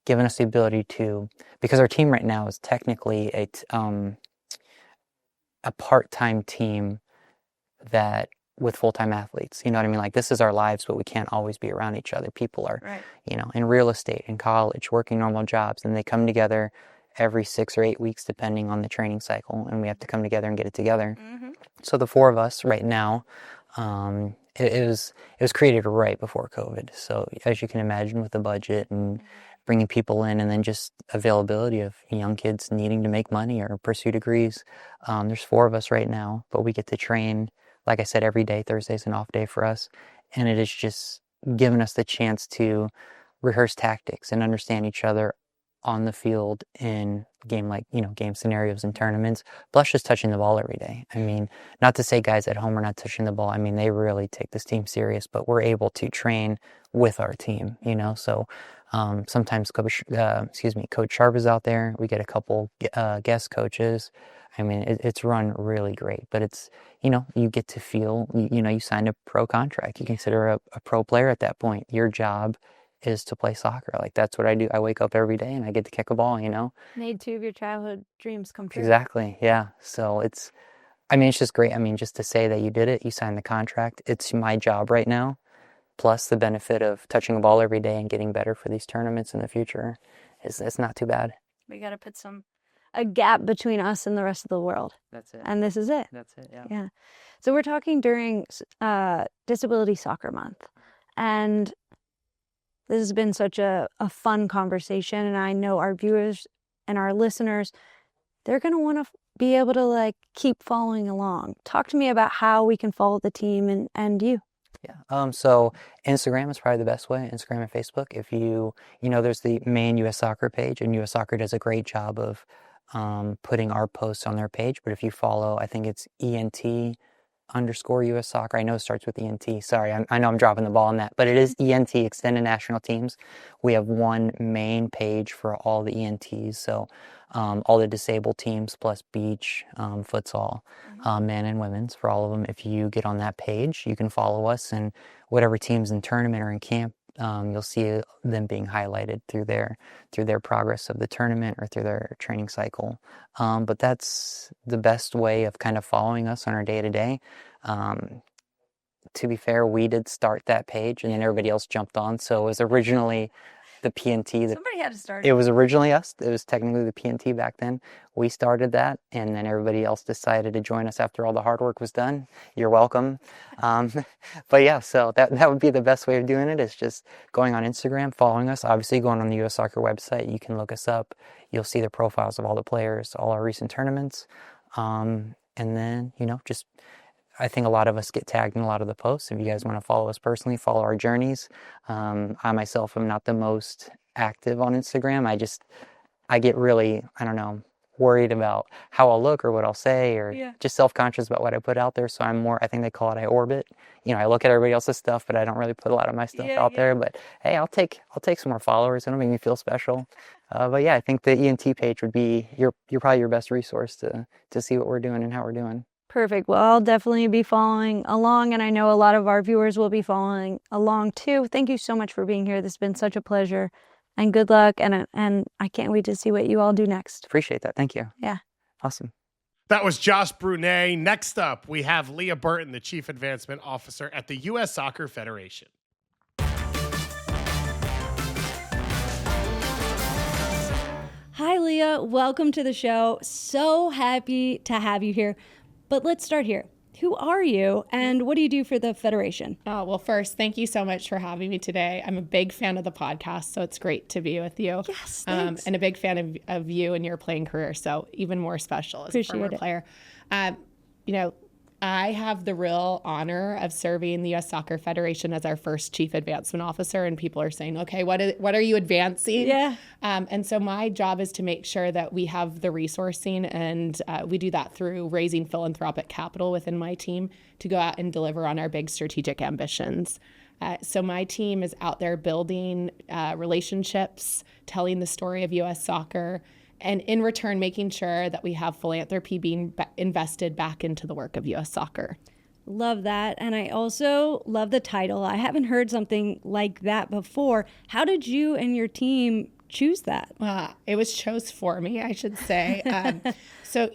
given us the ability to, because our team right now is technically a part-time team that with full-time athletes, you know what I mean? Like, this is our lives, but we can't always be around each other. People are, Right. In real estate, in college, working normal jobs, and they come together every 6 or 8 weeks, depending on the training cycle, and we have to come together and get it together. So the four of us right now, it was created right before COVID. So as you can imagine, with the budget and bringing people in, and then just availability of young kids needing to make money or pursue degrees, there's four of us right now, but we get to train, like I said, every day. Thursday's an off day for us, and it has just given us the chance to rehearse tactics and understand each other on the field in game scenarios and tournaments, plus just touching the ball every day. I mean, not to say guys at home are not touching the ball. I mean, they really take this team serious, but we're able to train with our team, so sometimes Coach Sharp is out there. We get a couple guest coaches. I mean, it's run really great, but it's, you get to feel, you signed a pro contract. You consider a pro player at that point. Your job is to play soccer. Like, that's what I do. I wake up every day and I get to kick a ball, Made two of your childhood dreams come true. Exactly. Yeah. So it's just great. I mean, just to say that you did it, you signed the contract. It's my job right now, plus the benefit of touching a ball every day and getting better for these tournaments in the future. It's not too bad. We got to put a gap between us and the rest of the world. That's it. And this is it. That's it. Yeah. Yeah. So we're talking during Disability Soccer Month, and this has been such a fun conversation, and I know our viewers and our listeners, they're going to want to be able to keep following along. Talk to me about how we can follow the team and you. Yeah. So Instagram is probably the best way. Instagram and Facebook. If there's the main US Soccer page, and US Soccer does a great job of putting our posts on their page. But if you follow, I think it's ENT_US Soccer. I know it starts with ENT. Sorry, I know I'm dropping the ball on that, but it is ENT, Extended National Teams. We have one main page for all the ENTs. So all the disabled teams, plus beach, futsal, men and women's, for all of them. If you get on that page, you can follow us, and whatever teams in tournament or in camp, you'll see them being highlighted through their progress of the tournament or through their training cycle. But that's the best way of kind of following us on our day-to-day. To be fair, we did start that page, and then everybody else jumped on. So it was originally the PNT. Somebody had to start It was originally us. It was technically the PNT back then. We started that, and then everybody else decided to join us after all the hard work was done. You're welcome. But yeah, so that would be the best way of doing it, is just going on Instagram, following us. Obviously, going on the US Soccer website, you can look us up. You'll see the profiles of all the players, all our recent tournaments. And then, just I think a lot of us get tagged in a lot of the posts. If you guys want to follow us personally, follow our journeys. I myself am not the most active on Instagram. I get really, I don't know, worried about how I'll look or what I'll say, or just self-conscious about what I put out there. So I'm more, I think they call it, I orbit. I look at everybody else's stuff, but I don't really put a lot of my stuff out there. But hey, I'll take some more followers. It'll make me feel special. But yeah, I think the ENT page would be you're probably your best resource to see what we're doing and how we're doing. Perfect. Well, I'll definitely be following along, and I know a lot of our viewers will be following along too. Thank you so much for being here. This has been such a pleasure, and good luck, and I can't wait to see what you all do next. Appreciate that. Thank you. Yeah. Awesome. That was Josh Brunais. Next up, we have Leah Burton, the Chief Advancement Officer at the U.S. Soccer Federation. Hi, Leah. Welcome to the show. So happy to have you here. But let's start here. Who are you, and what do you do for the Federation? Oh, well, first, thank you so much for having me today. I'm a big fan of the podcast, so it's great to be with you. Yes, thanks. And a big fan of you and your playing career, so even more special as a former player. I have the real honor of serving the U.S. Soccer Federation as our first Chief Advancement Officer, and people are saying, okay, what are you advancing? Yeah. And so my job is to make sure that we have the resourcing, and we do that through raising philanthropic capital within my team to go out and deliver on our big strategic ambitions. So my team is out there building relationships, telling the story of U.S. soccer, and in return, making sure that we have philanthropy being invested back into the work of U.S. soccer. Love that. And I also love the title. I haven't heard something like that before. How did you and your team choose that? It was chose for me, I should say. So,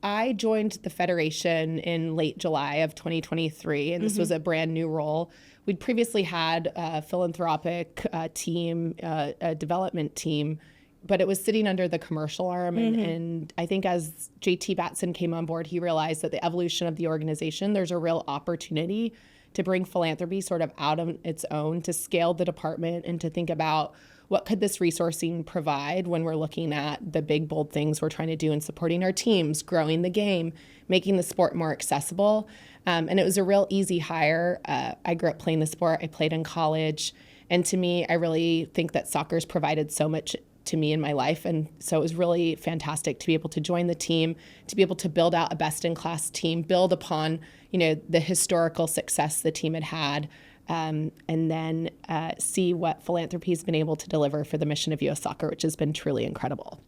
I joined the Federation in late July of 2023, and this was a brand new role. We'd previously had a philanthropic team, a development team, but it was sitting under the commercial arm. And I think as JT Batson came on board, he realized that the evolution of the organization, there's a real opportunity to bring philanthropy sort of out on its own, to scale the department and to think about what could this resourcing provide when we're looking at the big, bold things we're trying to do in supporting our teams, growing the game, making the sport more accessible. And it was a real easy hire. I grew up playing the sport. I played in college. And to me, I really think that soccer's provided so much to me in my life. And so it was really fantastic to be able to join the team, to be able to build out a best-in-class team, build upon, the historical success the team had, and then see what philanthropy has been able to deliver for the mission of U.S. soccer, which has been truly incredible.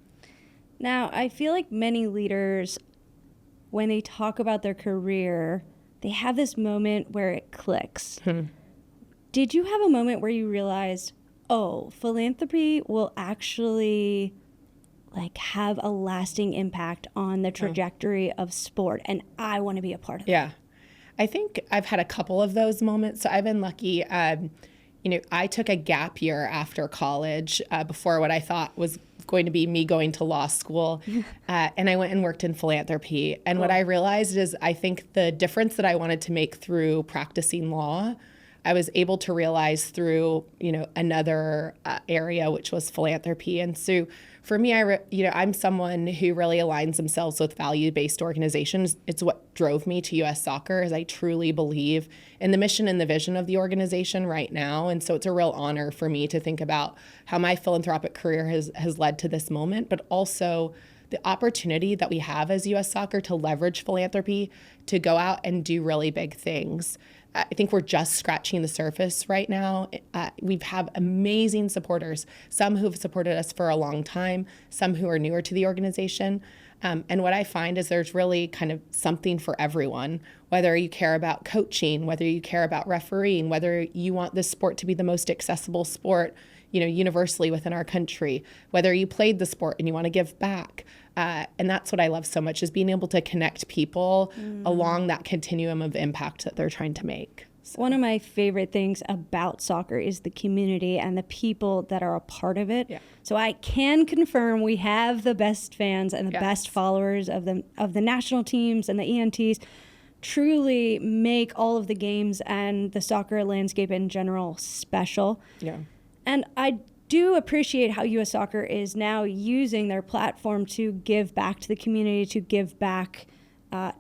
Now, I feel like many leaders, when they talk about their career, they have this moment where it clicks. Did you have a moment where you realized, philanthropy will actually have a lasting impact on the trajectory of sport, and I want to be a part of it? Yeah. I think I've had a couple of those moments. So I've been lucky. I took a gap year after college before what I thought was going to be me going to law school. And I went and worked in philanthropy. And what I realized is I think the difference that I wanted to make through practicing law, I was able to realize through, another area, which was philanthropy. And so for me, I'm someone who really aligns themselves with value-based organizations. It's what drove me to U.S. Soccer, is I truly believe in the mission and the vision of the organization right now. And so it's a real honor for me to think about how my philanthropic career has led to this moment, but also the opportunity that we have as U.S. Soccer to leverage philanthropy to go out and do really big things. I think we're just scratching the surface right now. We have amazing supporters, some who've supported us for a long time, some who are newer to the organization. And what I find is there's really kind of something for everyone, whether you care about coaching, whether you care about refereeing, whether you want this sport to be the most accessible sport, universally within our country, whether you played the sport and you want to give back. And that's what I love so much, is being able to connect people along that continuum of impact that they're trying to make. One of my favorite things about soccer is the community and the people that are a part of it. Yeah. So I can confirm we have the best fans and the Yes. best followers of the national teams and the ENTs. Truly make all of the games and the soccer landscape in general special. Yeah. And I do appreciate how U.S. Soccer is now using their platform to give back to the community, to give back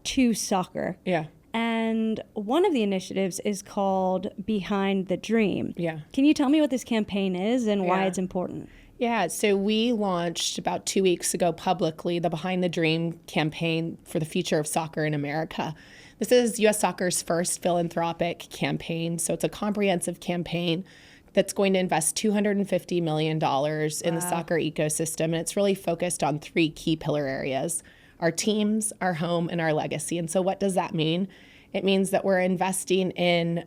to soccer. Yeah. And one of the initiatives is called Behind the Dream. Yeah. Can you tell me what this campaign is and why Yeah. it's important? Yeah, so we launched about 2 weeks ago publicly the Behind the Dream campaign for the future of soccer in America. This is U.S. Soccer's first philanthropic campaign. So it's a comprehensive campaign that's going to invest $250 million in the soccer ecosystem. And it's really focused on 3 key pillar areas: our teams, our home, and our legacy. And so what does that mean? It means that we're investing in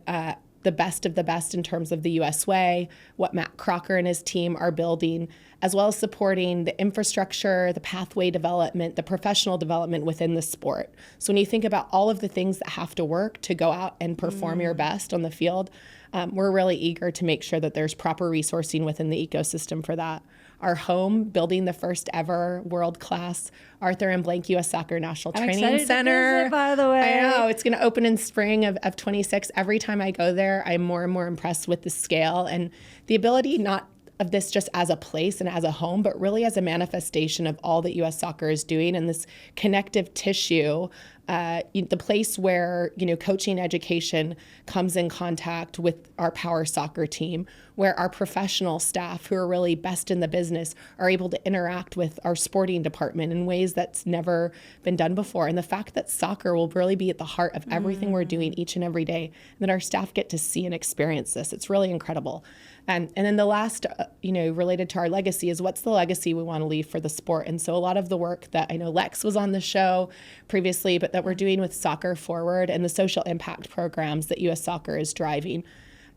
the best of the best in terms of the U.S. way, what Matt Crocker and his team are building, as well as supporting the infrastructure, the pathway development, the professional development within the sport. So when you think about all of the things that have to work to go out and perform your best on the field, we're really eager to make sure that there's proper resourcing within the ecosystem for that. Our home, building the first ever world-class Arthur M. Blank U.S. Soccer National Training Center. To visit, by the way. I know, it's going to open in spring of 26. Every time I go there, I'm more and more impressed with the scale and the ability not of this just as a place and as a home, but really as a manifestation of all that U.S. Soccer is doing and this connective tissue, the place where, coaching education comes in contact with our power soccer team, where our professional staff who are really best in the business are able to interact with our sporting department in ways that's never been done before. And the fact that soccer will really be at the heart of everything we're doing each and every day, and that our staff get to see and experience this, it's really incredible. And then the last, related to our legacy is what's the legacy we want to leave for the sport. And so a lot of the work that I know Lex was on the show previously, but that we're doing with Soccer Forward and the social impact programs that U.S. Soccer is driving.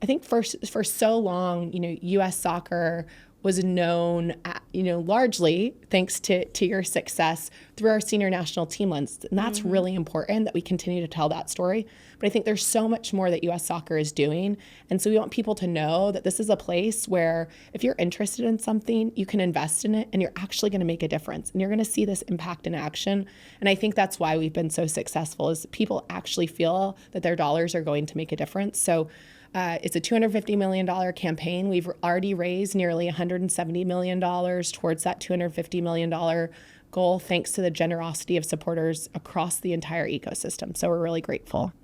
I think for so long, U.S. Soccer was known, largely thanks to your success through our senior national team lens. And that's really important that we continue to tell that story. But I think there's so much more that U.S. Soccer is doing. And so we want people to know that this is a place where if you're interested in something, you can invest in it and you're actually going to make a difference. And you're going to see this impact in action. And I think that's why we've been so successful is people actually feel that their dollars are going to make a difference. So it's a $250 million campaign. We've already raised nearly $170 million towards that $250 million goal, thanks to the generosity of supporters across the entire ecosystem. So we're really grateful.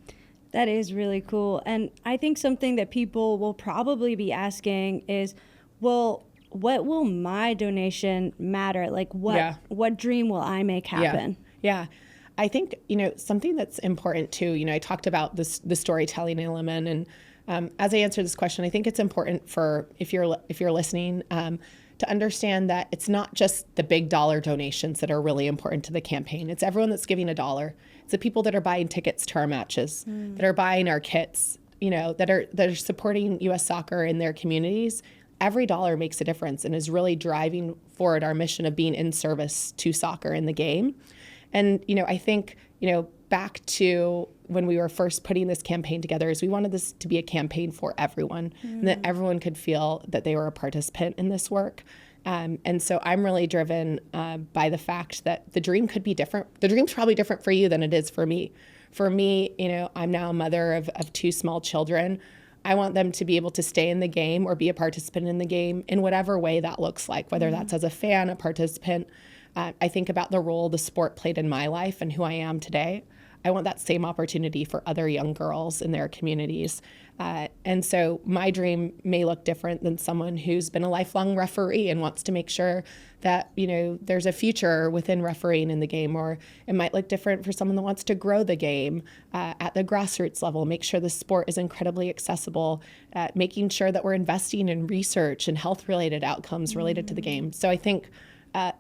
That is really cool. And I think something that people will probably be asking is, well, what will my donation matter? Like what dream will I make happen? Yeah. I think, something that's important too, I talked about the storytelling element, and as I answer this question, I think it's important for if you're listening to understand that it's not just the big dollar donations that are really important to the campaign. It's everyone that's giving $1. It's the people that are buying tickets to our matches, that are buying our kits, that are supporting U.S. Soccer in their communities. Every dollar makes a difference and is really driving forward our mission of being in service to soccer in the game. And I think back to when we were first putting this campaign together is we wanted this to be a campaign for everyone and that everyone could feel that they were a participant in this work. And so I'm really driven by the fact that the dream could be different. The dream's probably different for you than it is for me. For me, I'm now a mother of 2 small children. I want them to be able to stay in the game or be a participant in the game in whatever way that looks like, whether that's as a fan, a participant. I think about the role the sport played in my life and who I am today. I want that same opportunity for other young girls in their communities. And so my dream may look different than someone who's been a lifelong referee and wants to make sure that, there's a future within refereeing in the game. Or it might look different for someone that wants to grow the game at the grassroots level, make sure the sport is incredibly accessible, making sure that we're investing in research and health-related outcomes related to the game. So I think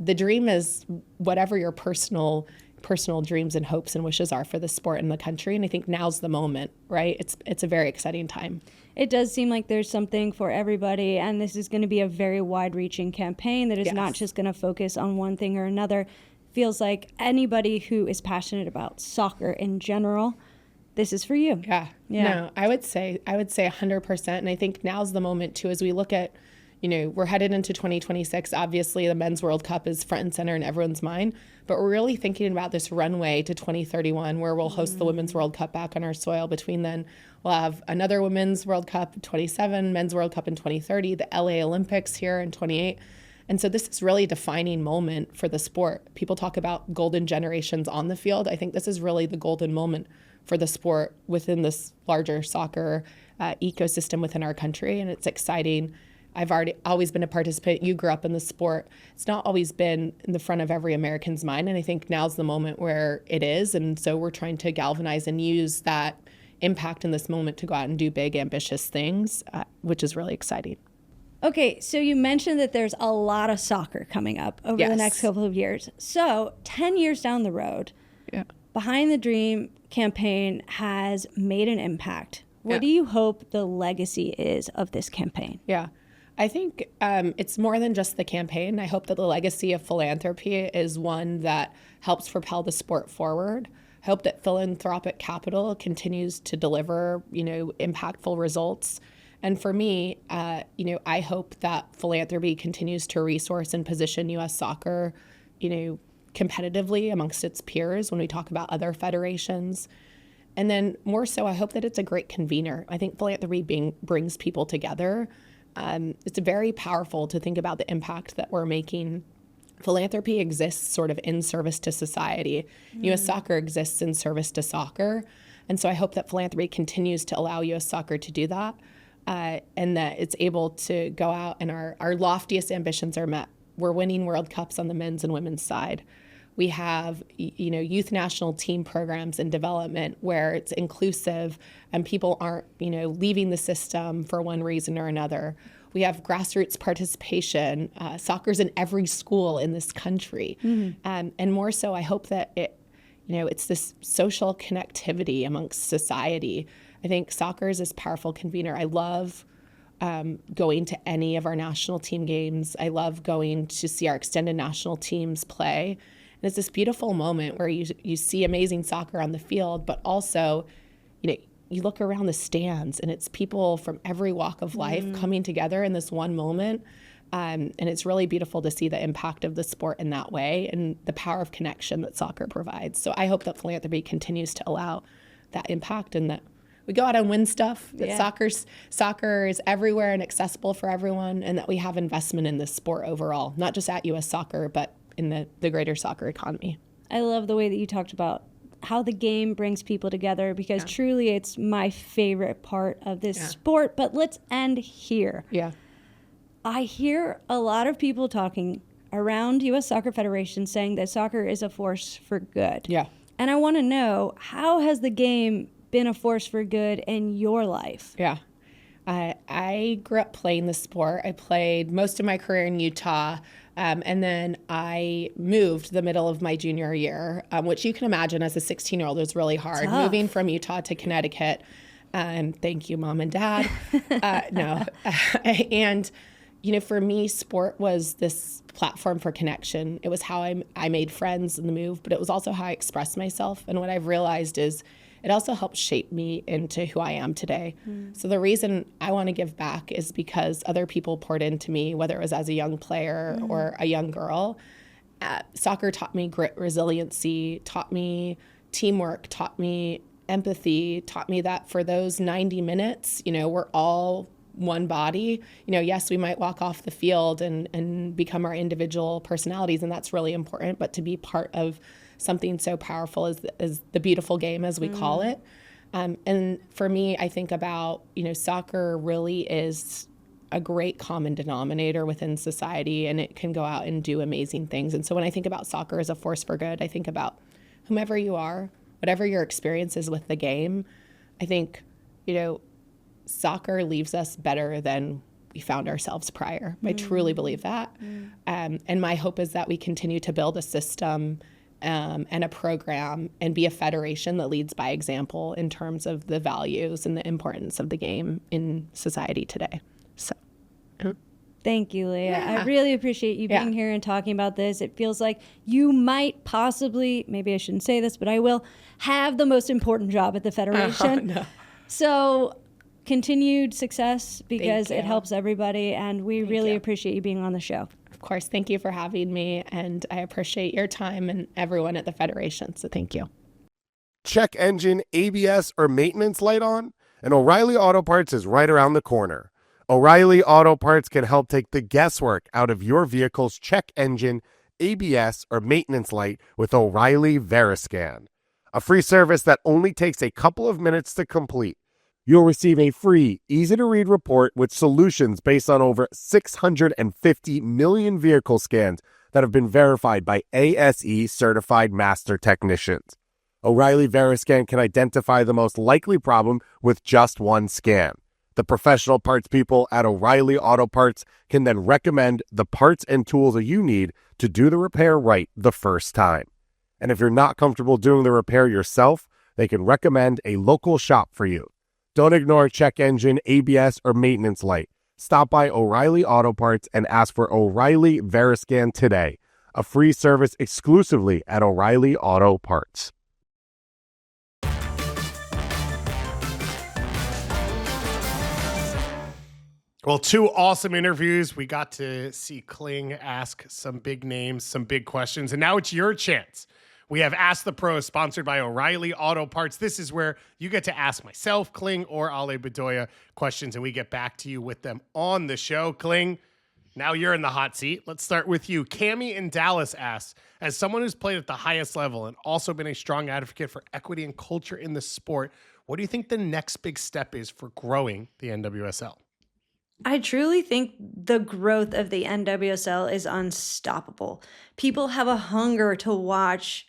the dream is whatever your personal dreams and hopes and wishes are for the sport and the country. And I think now's the moment, right? It's a very exciting time. It does seem like there's something for everybody, and this is going to be a very wide-reaching campaign that is not just going to focus on one thing or another. Feels like anybody who is passionate about soccer in general, this is for you. Yeah. No, I would say 100%. And I think now's the moment too, as we look at, we're headed into 2026. Obviously, the Men's World Cup is front and center in everyone's mind, but we're really thinking about this runway to 2031, where we'll host the Women's World Cup back on our soil. Between then, we'll have another Women's World Cup in 27, Men's World Cup in 2030, the LA Olympics here in 28. And so this is really a defining moment for the sport. People talk about golden generations on the field. I think this is really the golden moment for the sport within this larger soccer ecosystem within our country. And it's exciting. I've always been a participant. You grew up in the sport. It's not always been in the front of every American's mind. And I think now's the moment where it is. And so we're trying to galvanize and use that impact in this moment to go out and do big, ambitious things, which is really exciting. Okay, so you mentioned that there's a lot of soccer coming up over the next couple of years. So 10 years down the road, Behind the Dream campaign has made an impact. What do you hope the legacy is of this campaign? Yeah, I think it's more than just the campaign. I hope that the legacy of philanthropy is one that helps propel the sport forward. I hope that philanthropic capital continues to deliver, impactful results. And for me, I hope that philanthropy continues to resource and position U.S. soccer, competitively amongst its peers when we talk about other federations. And then more so, I hope that it's a great convener. I think philanthropy brings people together. It's very powerful to think about the impact that we're making. Philanthropy exists sort of in service to society. U.S. soccer exists in service to soccer. And so I hope that philanthropy continues to allow U.S. soccer to do that. And that it's able to go out and our loftiest ambitions are met. We're winning World Cups on the men's and women's side. We have, youth national team programs and development where it's inclusive and people aren't, leaving the system for one reason or another. We have grassroots participation. Soccer's in every school in this country. And more so, I hope that it's this social connectivity amongst society. I think soccer is this powerful convener. I love going to any of our national team games. I love going to see our extended national teams play. And it's this beautiful moment where you see amazing soccer on the field, but also, you look around the stands and it's people from every walk of life coming together in this one moment. And it's really beautiful to see the impact of the sport in that way and the power of connection that soccer provides. So I hope that philanthropy continues to allow that impact and that we go out and win stuff, that soccer is everywhere and accessible for everyone, and that we have investment in this sport overall, not just at U.S. soccer, but in the greater soccer economy. I love the way that you talked about how the game brings people together, because truly it's my favorite part of this sport. But let's end here. Yeah. I hear a lot of people talking around U.S. Soccer Federation saying that soccer is a force for good. Yeah. And I want to know, how has the game been a force for good in your life? Yeah. I grew up playing the sport. I played most of my career in Utah, and then I moved the middle of my junior year, which you can imagine as a 16-year-old was really hard. Tough. Moving from Utah to Connecticut. Thank you, Mom and Dad. And, for me, sport was this platform for connection. It was how I made friends in the move, but it was also how I expressed myself. And what I've realized is it also helped shape me into who I am today. So the reason I want to give back is because other people poured into me, whether it was as a young player or a young girl. Soccer taught me grit, resiliency, taught me teamwork, taught me empathy, taught me that for those 90 minutes, we're all one body. Yes, we might walk off the field and become our individual personalities, and that's really important, but to be part of something so powerful as the beautiful game, as we call it. And for me, I think about, soccer really is a great common denominator within society, and it can go out and do amazing things. And so when I think about soccer as a force for good, I think about whomever you are, whatever your experience is with the game. I think, soccer leaves us better than we found ourselves prior. I truly believe that. And my hope is that we continue to build a system and a program and be a federation that leads by example in terms of the values and the importance of the game in society today. So, Thank you, Leah. I really appreciate you being here and talking about this. It feels like you might possibly, maybe I shouldn't say this, but I will, have the most important job at the Federation. No. So continued success, because Thank it you. helps everybody, and we really you. appreciate you being on the show. Of course, thank you for having me, and I appreciate your time and everyone at the Federation, so thank you. Check engine, ABS, or maintenance light on? And O'Reilly Auto Parts is right around the corner. O'Reilly Auto Parts can help take the guesswork out of your vehicle's check engine, ABS, or maintenance light with O'Reilly Veriscan, a free service that only takes a couple of minutes to complete. You'll receive a free, easy-to-read report with solutions based on over 650 million vehicle scans that have been verified by ASE-certified master technicians. O'Reilly Veriscan can identify the most likely problem with just one scan. The professional parts people at O'Reilly Auto Parts can then recommend the parts and tools that you need to do the repair right the first time. And if you're not comfortable doing the repair yourself, they can recommend a local shop for you. Don't ignore check engine, ABS, or maintenance light. Stop by O'Reilly Auto Parts and ask for O'Reilly Veriscan today, a free service exclusively at O'Reilly Auto Parts. Well, two awesome interviews. We got to see Kling ask some big names, some big questions, and now it's your chance. We have Ask the Pros, sponsored by O'Reilly Auto Parts. This is where you get to ask myself, Kling, or Ale Bedoya questions, and we get back to you with them on the show. Kling, now you're in the hot seat. Let's start with you. Cammie in Dallas asks, as someone who's played at the highest level and also been a strong advocate for equity and culture in the sport, what do you think the next big step is for growing the NWSL? I truly think the growth of the NWSL is unstoppable. People have a hunger to watch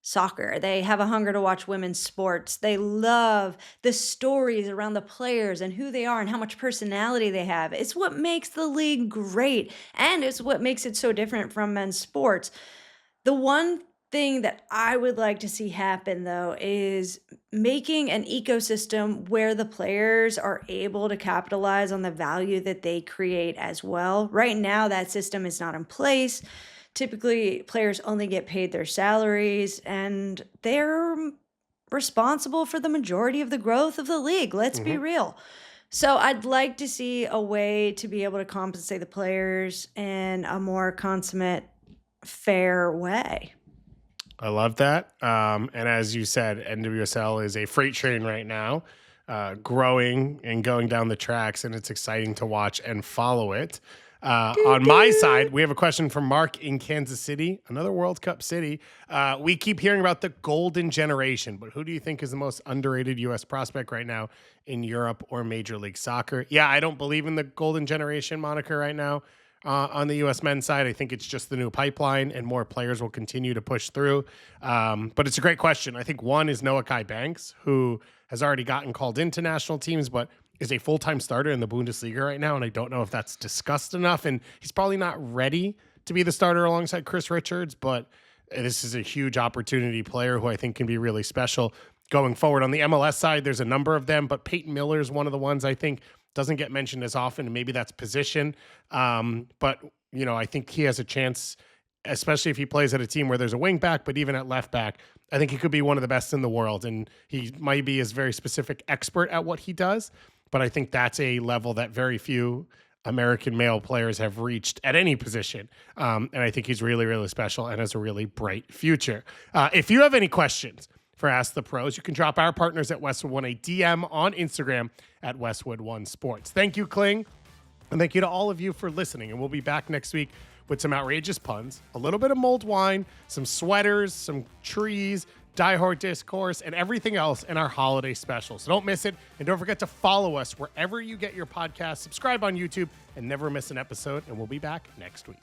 soccer. They have a hunger to watch women's sports. They love the stories around the players and who they are and how much personality they have. It's what makes the league great, and it's what makes it so different from men's sports. The one thing that I would like to see happen, though, is making an ecosystem where the players are able to capitalize on the value that they create as well. Right now, that system is not in place. Typically, players only get paid their salaries, and they're responsible for the majority of the growth of the league. Let's be real. So I'd like to see a way to be able to compensate the players in a more consummate, fair way. I love that. And as you said, NWSL is a freight train right now, growing and going down the tracks, and it's exciting to watch and follow it. On my side, we have a question from Mark in Kansas City, another World Cup city. We keep hearing about the golden generation, but who do you think is the most underrated U.S. prospect right now in Europe or Major League Soccer? Yeah, I don't believe in the golden generation moniker right now. On the U.S. men's side, I think it's just the new pipeline, and more players will continue to push through. But it's a great question. I think one is Noah Kai Banks, who has already gotten called into national teams, but is a full-time starter in the Bundesliga right now, and I don't know if that's discussed enough. And he's probably not ready to be the starter alongside Chris Richards, but this is a huge opportunity player who I think can be really special going forward. On the MLS side, there's a number of them, but Peyton Miller is one of the ones I think doesn't get mentioned as often, and maybe that's position. But, you know, I think he has a chance, especially if he plays at a team where there's a wing back, but even at left back, I think he could be one of the best in the world. And he might be a very specific expert at what he does, but I think that's a level that very few American male players have reached at any position. And I think he's really, really special and has a really bright future. If you have any questions for Ask the Pros, you can drop our partners at Westwood One a DM on Instagram at Westwood One Sports. Thank you, Kling. And thank you to all of you for listening. And we'll be back next week with some outrageous puns, a little bit of mulled wine, some sweaters, some trees, diehard discourse, and everything else in our holiday special. So don't miss it. And don't forget to follow us wherever you get your podcast. Subscribe on YouTube and never miss an episode. And we'll be back next week.